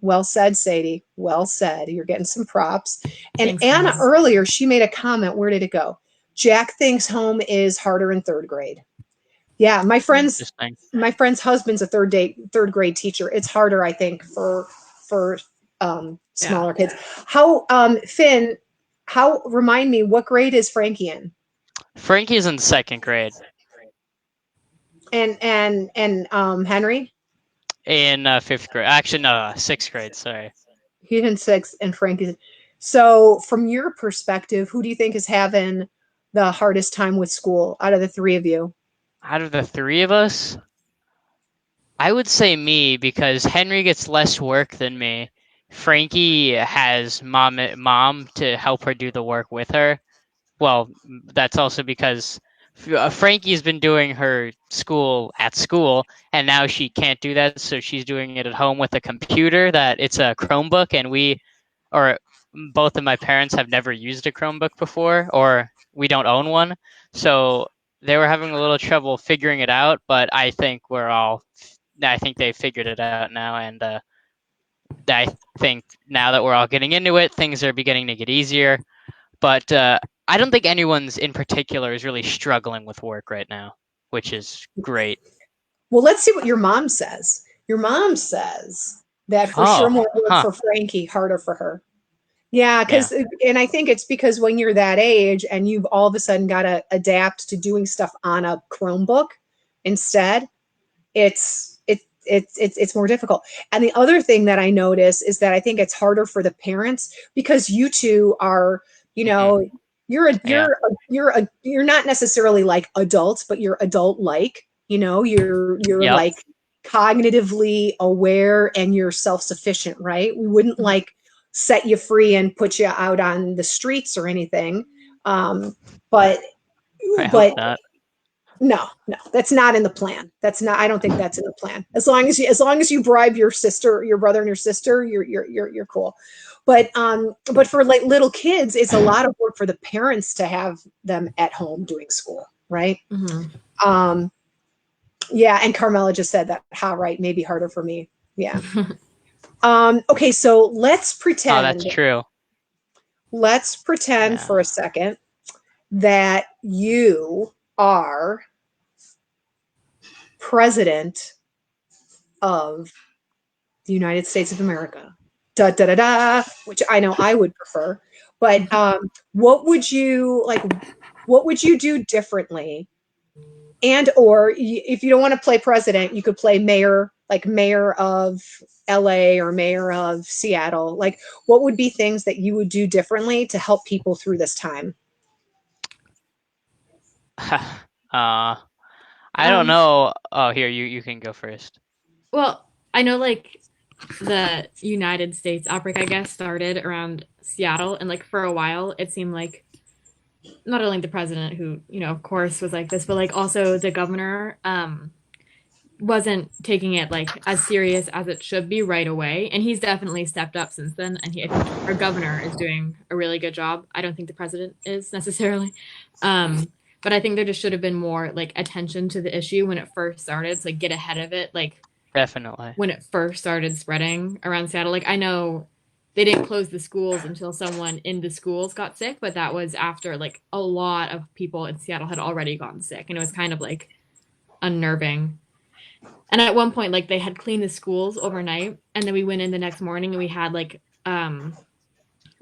well said, Sadie. Well said. You're getting some props. And Thanks, Anna guys. earlier, she made a comment. Where did it go? Jack thinks home is harder in third grade. Yeah, my friend's husband's a third grade teacher. It's harder, I think, for smaller kids. How Finn? Remind me, what grade is Frankie in? Frankie's in second grade. And Henry? In fifth grade. Actually, no, sixth grade. Sorry. He's in sixth, and Frankie's. So, from your perspective, who do you think is having the hardest time with school out of the three of you? Out of the three of us, I would say me because Henry gets less work than me. Frankie has mom to help her do the work with her. Well, that's also because Frankie's been doing her school at school, and now she can't do that, so she's doing it at home with a computer that it's a Chromebook, and or both of my parents have never used a Chromebook before, or we don't own one, so they were having a little trouble figuring it out, but I think they figured it out now, and I think now that we're all getting into it, things are beginning to get easier. But I don't think anyone's in particular is really struggling with work right now, which is great. Well, let's see what your mom says. Your mom says that for sure more work for Frankie, harder for her. Yeah, and I think it's because when you're that age and you've all of a sudden got to adapt to doing stuff on a Chromebook instead, it's more difficult. And the other thing that I notice is that I think it's harder for the parents because you two are, you're not necessarily like adults, but you're adult like, you're Yep. like cognitively aware and you're self-sufficient, right? We wouldn't like set you free and put you out on the streets or anything. But no, that's not in the plan. I don't think that's in the plan. As long as you bribe your brother and your sister, you're cool. But for like little kids, it's a lot of work for the parents to have them at home doing school, right? Mm-hmm. Yeah, and Carmela just said that. How right? Maybe harder for me. Yeah. Okay, so let's pretend. Oh, that's true. Let's pretend for a second that you are president of the United States of America. Da da da da. Which I know I would prefer, but what would you do differently? And or if you don't want to play president, you could play mayor, like mayor of LA or mayor of Seattle. Like, what would be things that you would do differently to help people through this time? I don't know. Oh, here, you can go first. Well, I know like the United States outbreak, I guess, started around Seattle, and like for a while it seemed like not only the president, who, of course was like this, but like also the governor wasn't taking it like as serious as it should be right away. And he's definitely stepped up since then. And I think our governor is doing a really good job. I don't think the president is necessarily. But I think there just should have been more like attention to the issue when it first started. So like get ahead of it. Like definitely when it first started spreading around Seattle. Like I know they didn't close the schools until someone in the schools got sick, but that was after like a lot of people in Seattle had already gotten sick. And it was kind of like unnerving. And at one point, like they had cleaned the schools overnight, and then we went in the next morning and we had like a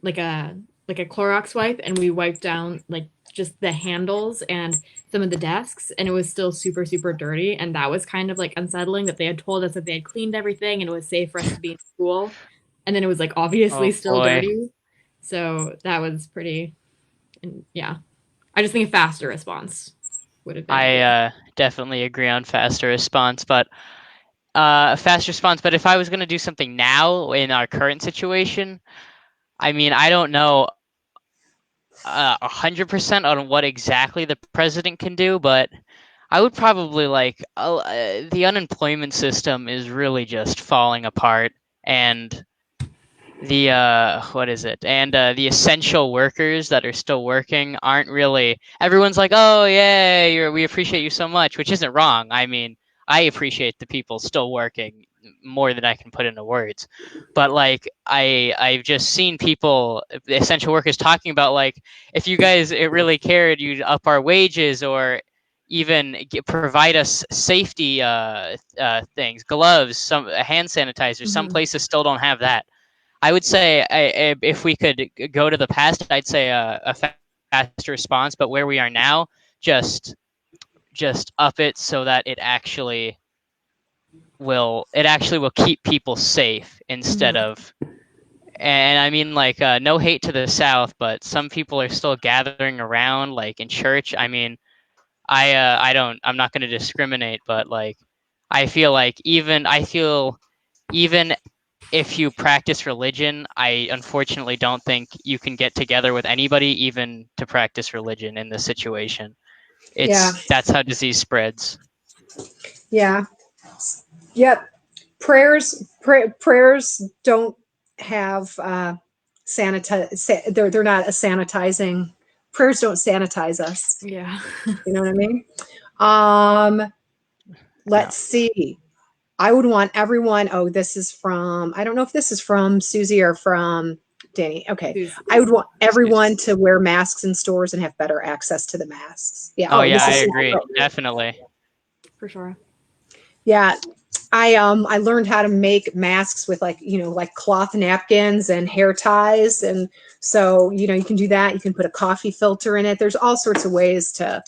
Clorox wipe, and we wiped down like just the handles and some of the desks, and it was still super, super dirty. And that was kind of like unsettling that they had told us that they had cleaned everything and it was safe for us to be in school. And then it was like obviously still dirty. So that was pretty And yeah, I just think a faster response would have been. I definitely agree on faster response, but if I was going to do something now in our current situation, I mean, I don't know 100% on what exactly the president can do, but I would probably the unemployment system is really just falling apart, and the what is it? And the essential workers that are still working aren't really. Everyone's like, "Oh yeah, we appreciate you so much," which isn't wrong. I mean, I appreciate the people still working more than I can put into words. But like, I've just seen people, the essential workers, talking about like, if you guys really cared, you'd up our wages or even provide us safety things, gloves, some hand sanitizer. Some places still don't have that. I would say if we could go to the past, I'd say a faster response. But where we are now, just up it so that it actually will keep people safe instead of. And I mean, like, no hate to the South, but some people are still gathering around, like in church. I mean, I'm not going to discriminate, but like, I feel even if you practice religion, I unfortunately don't think you can get together with anybody even to practice religion in this situation. Yeah. That's how disease spreads. Yeah. Yep. Prayers don't have they're not a sanitizing. Prayers don't sanitize us. Yeah. You know what I mean? Let's see. I would want everyone. Oh, this is from, I don't know if this is from Susie or from Danny. Okay. I would want everyone to wear masks in stores and have better access to the masks. Yeah. Oh yeah, I agree. Definitely. For sure. Yeah. I learned how to make masks with like cloth napkins and hair ties. And so, you can do that. You can put a coffee filter in it. There's all sorts of ways to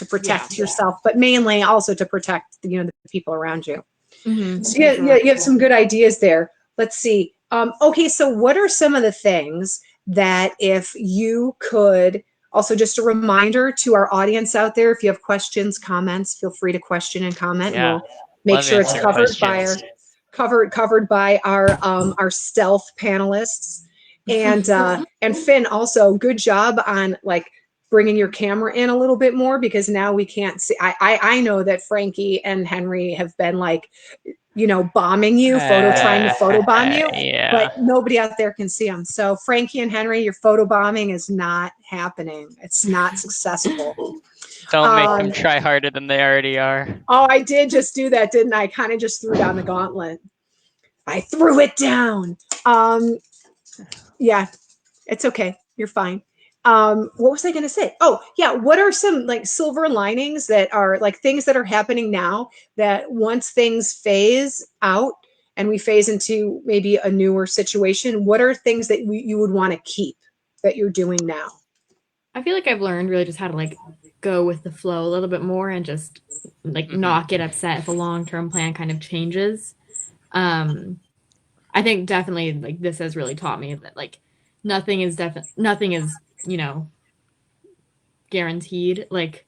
protect yourself, but mainly also to protect, the people around you. So you have some good ideas there. Let's see. Okay, so what are some of the things that if you could, also just a reminder to our audience out there, if you have questions, comments, feel free to question and comment. Yeah. We'll make sure it's covered by our stealth panelists. And Finn, also good job on like bringing your camera in a little bit more, because now we can't see. I know that Frankie and Henry have been like, bombing you, trying to photobomb you, yeah. but nobody out there can see them. So Frankie and Henry, your photobombing is not happening. It's not successful. Don't make them try harder than they already are. Oh, I did just do that, didn't I? Kind of just threw down the gauntlet. I threw it down. Yeah, it's okay. You're fine. What was I going to say? Oh, yeah. What are some like silver linings that are like things that are happening now that once things phase out and we phase into maybe a newer situation, what are things that you would want to keep that you're doing now? I feel like I've learned really just how to like go with the flow a little bit more and just like not get upset if a long-term plan kind of changes. I think definitely like this has really taught me that like nothing is guaranteed. Like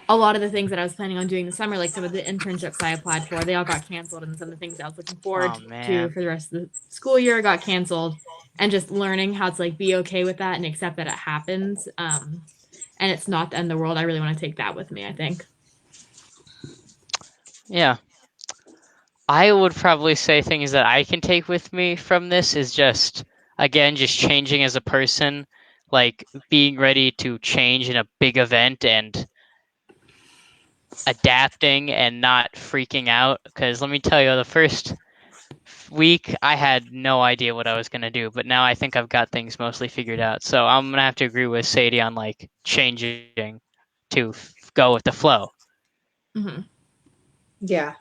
a lot of the things that I was planning on doing this summer, like some of the internships I applied for, they all got canceled, and some of the things I was looking forward to for the rest of the school year got canceled. And just learning how to like be okay with that and accept that it happens, and it's not the end of the world. I really want to take that with me, I think. Yeah. I would probably say things that I can take with me from this is just changing as a person, like being ready to change in a big event and adapting and not freaking out. Because let me tell you, the first week I had no idea what I was going to do, but now I think I've got things mostly figured out. So I'm going to have to agree with Sadie on like changing to go with the flow. Mm-hmm. Yeah.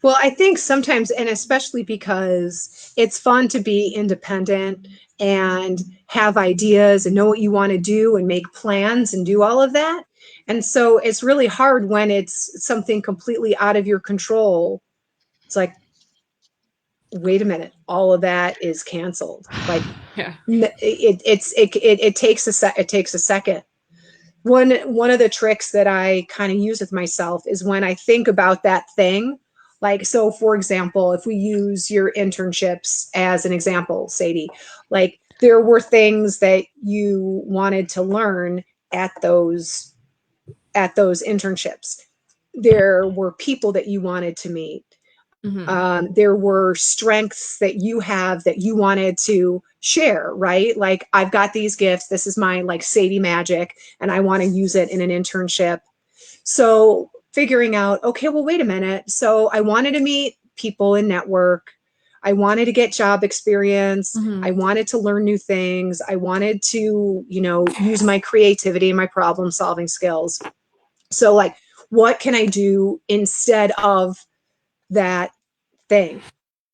Well, I think sometimes, and especially because it's fun to be independent and have ideas and know what you want to do and make plans and do all of that. And so it's really hard when it's something completely out of your control. It's like, wait a minute, all of that is canceled. Like, Yeah. It takes a second. One of the tricks that I kind of use with myself is when I think about that thing, like, so for example, if we use your internships as an example, Sadie, like there were things that you wanted to learn at those internships. There were people that you wanted to meet. There were strengths that you have that you wanted to share, right? Like, I've got these gifts. This is my like Sadie magic, and I want to use it in an internship. So figuring out, okay, well, wait a minute. So I wanted to meet people and network. I wanted to get job experience. I wanted to learn new things. I wanted to, use my creativity and my problem solving skills. So like, what can I do instead of that thing?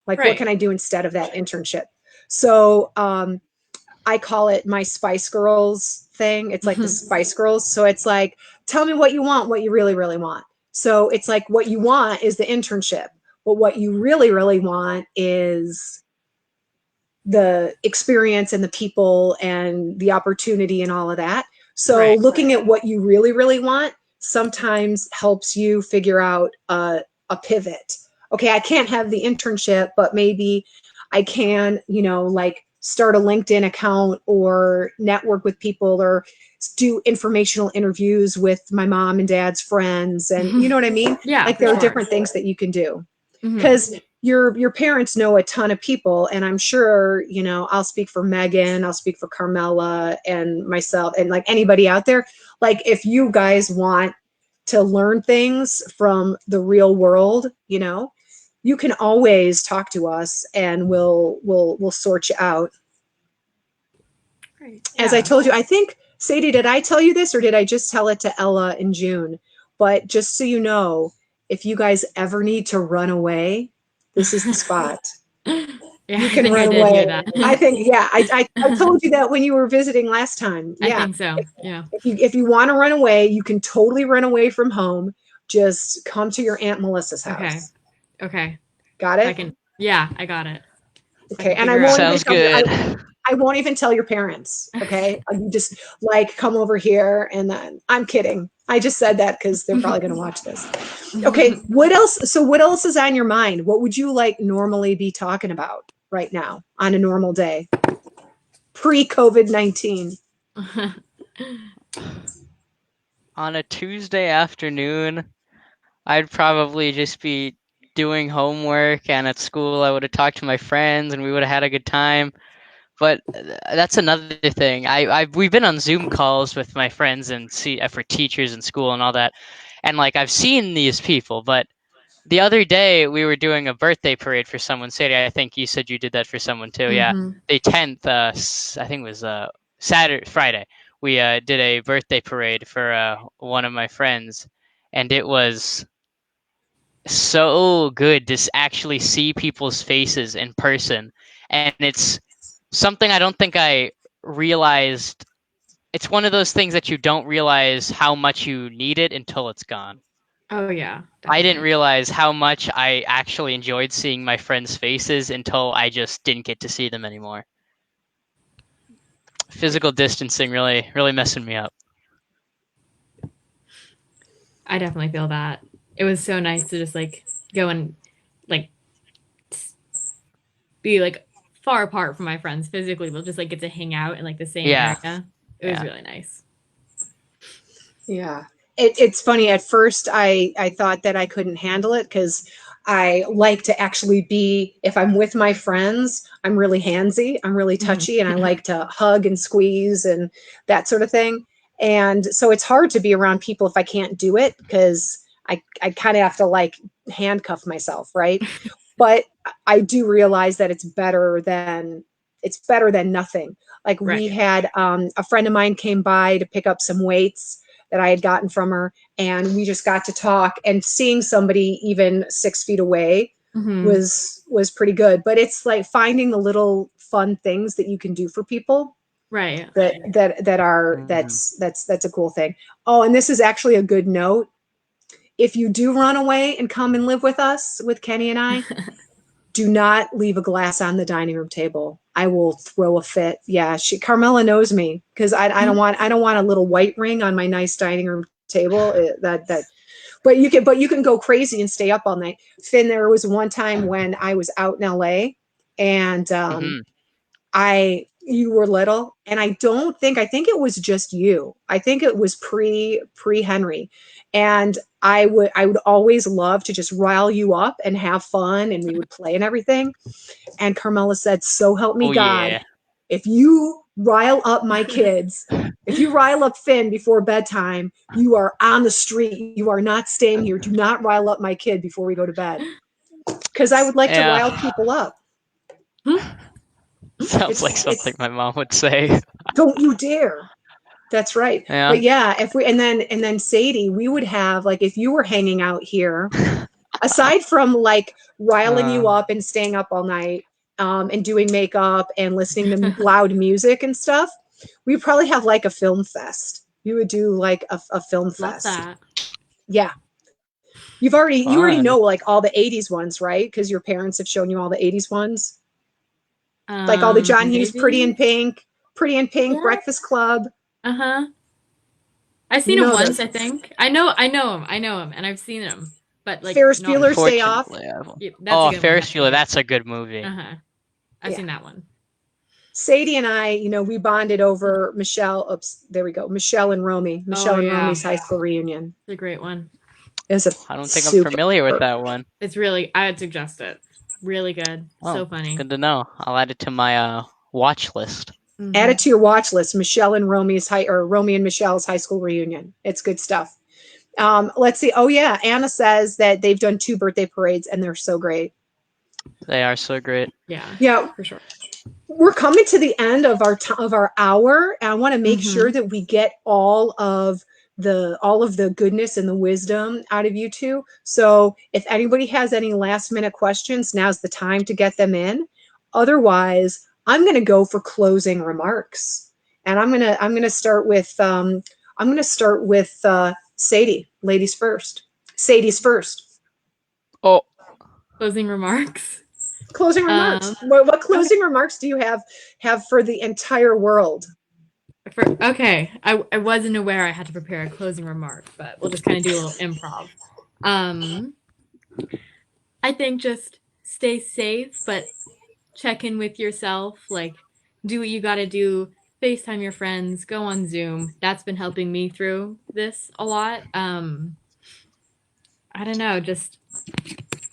Like, what can I do instead of that internship? So I call it my Spice Girls thing. It's like the Spice Girls. So it's like, tell me what you want, what you really, really want. So it's like, what you want is the internship, but what you really, really want is the experience and the people and the opportunity and all of that. So looking at what you really, really want sometimes helps you figure out a pivot. Okay, I can't have the internship, but maybe I can, like start a LinkedIn account or network with people or do informational interviews with my mom and dad's friends. And you know what I mean? Yeah. Like there are different things that you can do. Because your parents know a ton of people, and I'm sure, I'll speak for Megan, I'll speak for Carmela and myself and like anybody out there. Like, if you guys want to learn things from the real world, you can always talk to us and we'll sort you out. Great. As I told you, I think, Sadie, did I tell you this or did I just tell it to Ella in June? But just so you know, if you guys ever need to run away, this is the spot. Yeah, You can run away. I think, yeah, I told you that when you were visiting last time. Yeah. I think so. Yeah. If you want to run away, you can totally run away from home. Just come to your Aunt Melissa's house. Okay. Got it? I can. Yeah, I got it. Okay. And I won't even Sounds tell you, good. I won't even tell your parents. Okay. You just like come over here, and then I'm kidding. I just said that because they're probably going to watch this. Okay. What else? So what else is on your mind? What would you like normally be talking about right now on a normal day? Pre-COVID-19. On a Tuesday afternoon, I'd probably just be doing homework, and at school I would have talked to my friends and we would have had a good time. But that's another thing. We've been on Zoom calls with my friends and for teachers in school and all that. And like I've seen these people, but the other day we were doing a birthday parade for someone. Sadie, I think you said you did that for someone too. Yeah. The 10th, I think it was Friday. We did a birthday parade for one of my friends, and it was so good to actually see people's faces in person. And it's something I don't think I realized. It's one of those things that you don't realize how much you need it until it's gone. Oh yeah. I didn't realize how much I actually enjoyed seeing my friends' faces until I just didn't get to see them anymore. Physical distancing really messing me up. I definitely feel that. It was so nice to just like go and like be like far apart from my friends physically, but just like get to hang out in like the same area. It was really nice. Yeah. It's funny. At first, I thought that I couldn't handle it because I like to actually be, if I'm with my friends, I'm really handsy, I'm really touchy, and I like to hug and squeeze and that sort of thing. And so it's hard to be around people if I can't do it because I kind of have to like handcuff myself, right? But I do realize that it's better than nothing. Like we had a friend of mine came by to pick up some weights that I had gotten from her, and we just got to talk, and seeing somebody even 6 feet away was pretty good. But it's like finding the little fun things that you can do for people. Right. That's a cool thing. Oh, and this is actually a good note. If you do run away and come and live with us, with Kenny and I, Do not leave a glass on the dining room table. I will throw a fit. Yeah, Carmela knows me because I don't want a little white ring on my nice dining room table. But you can go crazy and stay up all night. Finn, there was one time when I was out in LA and you were little, and I think it was just you. I think it was pre Henry. And I would always love to just rile you up and have fun, and we would play and everything. And Carmela said, "So help me God, yeah. if you rise up my kids, if you rile up Finn before bedtime, you are on the street. You are not staying here. Do not rile up my kid before we go to bed." Because I would like to rile people up. Sounds like something my mom would say. Don't you dare. That's right. Yeah. But yeah, if we and then Sadie, we would have, like, if you were hanging out here, aside from like riling you up and staying up all night, and doing makeup and listening to loud music and stuff, we'd probably have like a film fest. You would do like a film fest. Love that. Yeah. You already know like all the 80s ones, right? Because your parents have shown you all the 80s ones. Like all the John Hughes, Pretty in Pink, yeah. Breakfast Club. I've seen him once, I think. I know him, and I've seen him. But like Ferris Bueller's Day Off. Ferris Bueller, that's a good movie. I've seen that one. Sadie and I, we bonded over Michelle. Oops, there we go. Michelle and Romy. Michelle and Romy's high school reunion. It's a great one. I don't think I'm familiar with that one. It's really, I would suggest it. Really good. So funny. Good to know. I'll add it to my watch list. Add it to your watch list. Michelle and Romy and Michelle's high school reunion. It's good stuff. Let's see. Oh yeah, Anna says that they've done 2 birthday parades and they're so great. They are so great. Yeah, for sure. We're coming to the end of our hour, and I want to make sure that we get all of the goodness and the wisdom out of you two. So if anybody has any last minute questions, now's the time to get them in. Otherwise, I'm going to go for closing remarks, and I'm going to start with Sadie. Ladies first. Sadie's first. Oh, closing remarks. Closing remarks. What closing remarks do you have for the entire world? I wasn't aware I had to prepare a closing remark, but we'll just kind of do a little improv. I think just stay safe, but check in with yourself. Like, do what you got to do. FaceTime your friends. Go on Zoom. That's been helping me through this a lot. I don't know. Just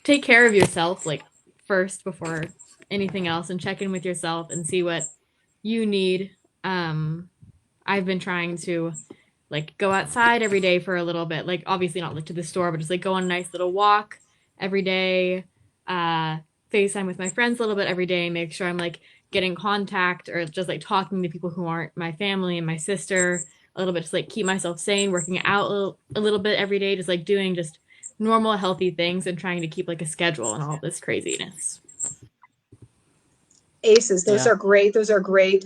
take care of yourself, like, first before anything else, and check in with yourself and see what you need. I've been trying to like go outside every day for a little bit, like obviously not like to the store, but just like go on a nice little walk every day, FaceTime with my friends a little bit every day, make sure I'm like getting contact or just like talking to people who aren't my family and my sister a little bit, just like keep myself sane, working out a little bit every day, just like doing just normal healthy things and trying to keep like a schedule and all this craziness. Aces, those are great. Those are great.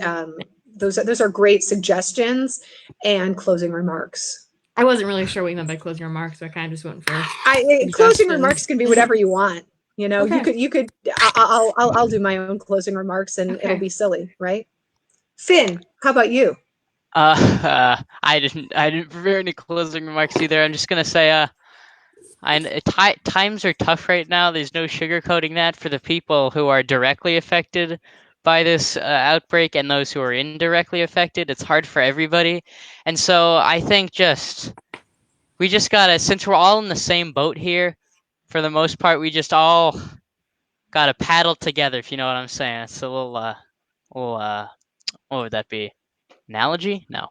Those are great suggestions and closing remarks. I wasn't really sure what you meant by closing remarks, so I kind of just went for closing remarks can be whatever you want. Okay. You could. I'll do my own closing remarks, and it'll be silly, right? Finn, how about you? I didn't prepare any closing remarks either. I'm just gonna say, times are tough right now. There's no sugarcoating that for the people who are directly affected by this outbreak and those who are indirectly affected. It's hard for everybody. And so I think we just gotta, since we're all in the same boat here, for the most part, we just all gotta paddle together, if you know what I'm saying. It's a little, what would that be? Analogy? No,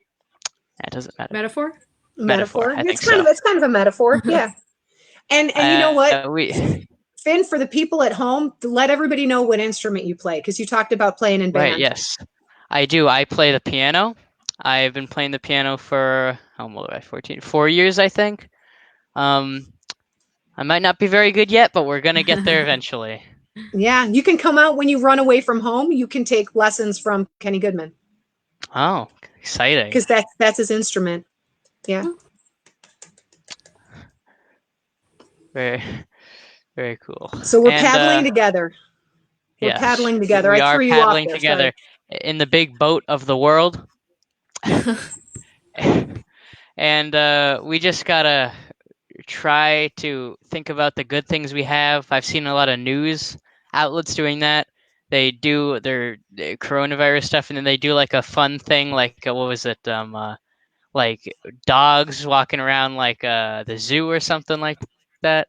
that doesn't matter. Metaphor. It's kind of a metaphor. Yeah. And you know what? Finn, for the people at home, let everybody know what instrument you play, because you talked about playing in band. Right, yes. I do. I play the piano. I've been playing the piano for, 4 years, I think. I might not be very good yet, but we're going to get there eventually. Yeah, you can come out when you run away from home. You can take lessons from Kenny Goodman. Oh, exciting. Because that's his instrument. Yeah. Very, very cool. So we're paddling together. We're Yes, paddling together. we I are threw you off paddling there. together Sorry. in the big boat of the world. And we just gotta try to think about the good things we have. I've seen a lot of news outlets doing that. They do their coronavirus stuff, and then they do like a fun thing, like what was it? Like dogs walking around like the zoo or something like that.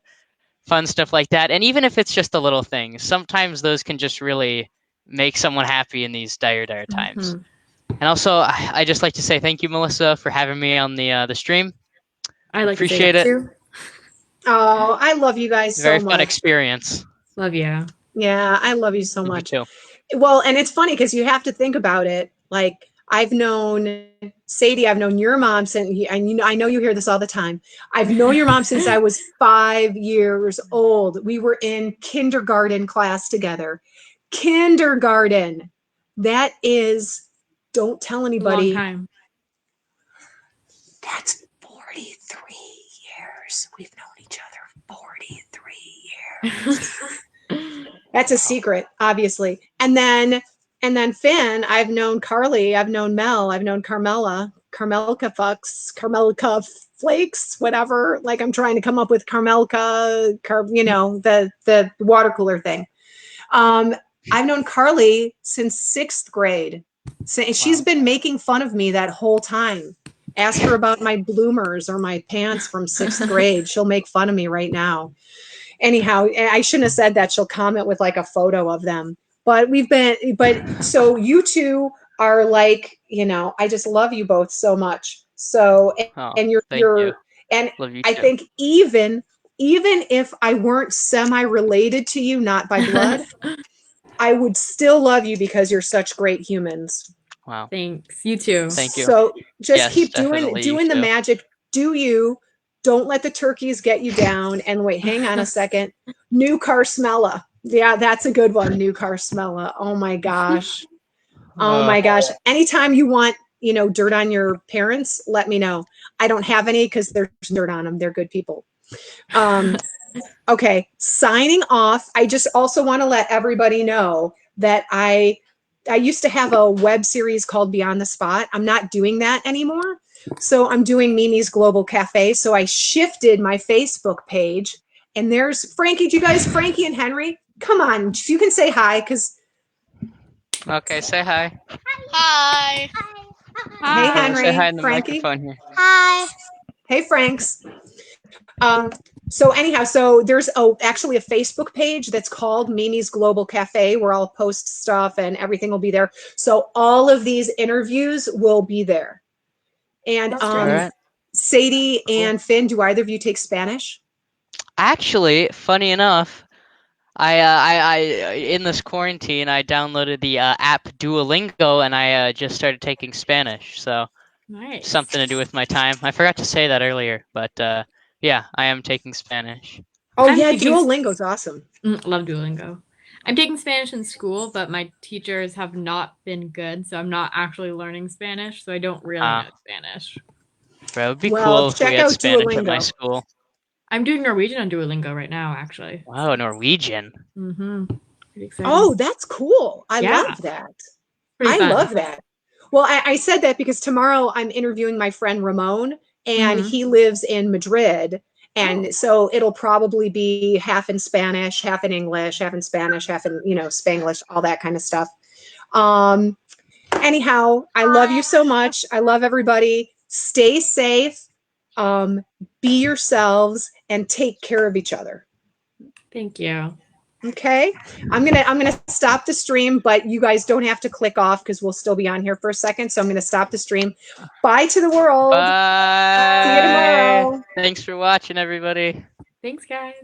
Fun stuff like that. And even if it's just a little thing, sometimes those can just really make someone happy in these dire times. Mhm. And also, I just like to say thank you, Melissa, for having me on the stream. I like to say Appreciate that it. too. Oh, I love you guys Very so fun much. experience. Love you. Yeah, I love you so You much. too. Well, and it's funny because you have to think about it. Like I've known Sadie, I've known your mom since, and I know you hear this all the time. I've known your mom since I was 5 years old. We were in kindergarten class together. Kindergarten. That is, don't tell A long anybody. time. That's 43 years. We've known each other 43 years. That's a secret, obviously. And then Finn, I've known Carly, I've known Mel, I've known Carmela, Carmelka fucks, Carmelka flakes, whatever. Like I'm trying to come up with Carmelka, the water cooler thing. I've known Carly since 6th grade. So, and she's been making fun of me that whole time. Ask her about my bloomers or my pants from 6th grade. She'll make fun of me right now. Anyhow, I shouldn't have said that. She'll comment with like a photo of them. But so you two are like, I just love you both so much. So, and Thank you. and Love you I too. think even if I weren't semi-related to you, not by blood, I would still love you because you're such great humans. Wow. Thanks. You too. Thank you. So just Yes, keep definitely you doing the too. magic. Do you? Don't let the turkeys get you down. And wait, hang on a second. New car smella. Yeah, that's a good one. New car smella. Oh my gosh. Oh my gosh. Anytime you want, dirt on your parents, let me know. I don't have any because there's dirt on them. They're good people. Okay, signing off. I just also want to let everybody know that I used to have a web series called Beyond the Spot. I'm not doing that anymore. So I'm doing Mimi's Global Cafe. So I shifted my Facebook page. And there's Frankie. Do you guys, Frankie and Henry? Come on, you can say hi because. Okay, say hi. Hi. Hey, Henry. Say hi in the Frankie. microphone here. Hi. Hey, Franks. So anyhow, so there's actually a Facebook page that's called Mimi's Global Cafe where I'll post stuff and everything will be there. So all of these interviews will be there. And Right. Sadie and Finn, do either of you take Spanish? Actually, funny enough, I in this quarantine I downloaded the app Duolingo and I just started taking Spanish. So Nice. something to do with my time. I forgot to say that earlier, but yeah, I am taking Spanish. Oh I'm yeah, taking- Duolingo's awesome. Love Duolingo. I'm taking Spanish in school, but my teachers have not been good, so I'm not actually learning Spanish, so I don't really know Spanish. Bro, it would be Well, cool if check we had out Spanish at my Duolingo. school. I'm doing Norwegian on Duolingo right now, actually. Wow, Norwegian. Mm-hmm. Pretty exciting. Oh, that's cool. I Yeah. love that. Pretty fun. love that. Well, I said that because tomorrow I'm interviewing my friend Ramon, and he lives in Madrid. And so it'll probably be half in Spanish, half in English, half in Spanish, half in, Spanglish, all that kind of stuff. Anyhow, I love you so much. I love everybody. Stay safe, be yourselves, and take care of each other. Thank you. Okay, I'm gonna stop the stream, but you guys don't have to click off because we'll still be on here for a second. So I'm gonna stop the stream. Bye to the world. Bye. See you tomorrow. Thanks for watching, everybody. Thanks, guys.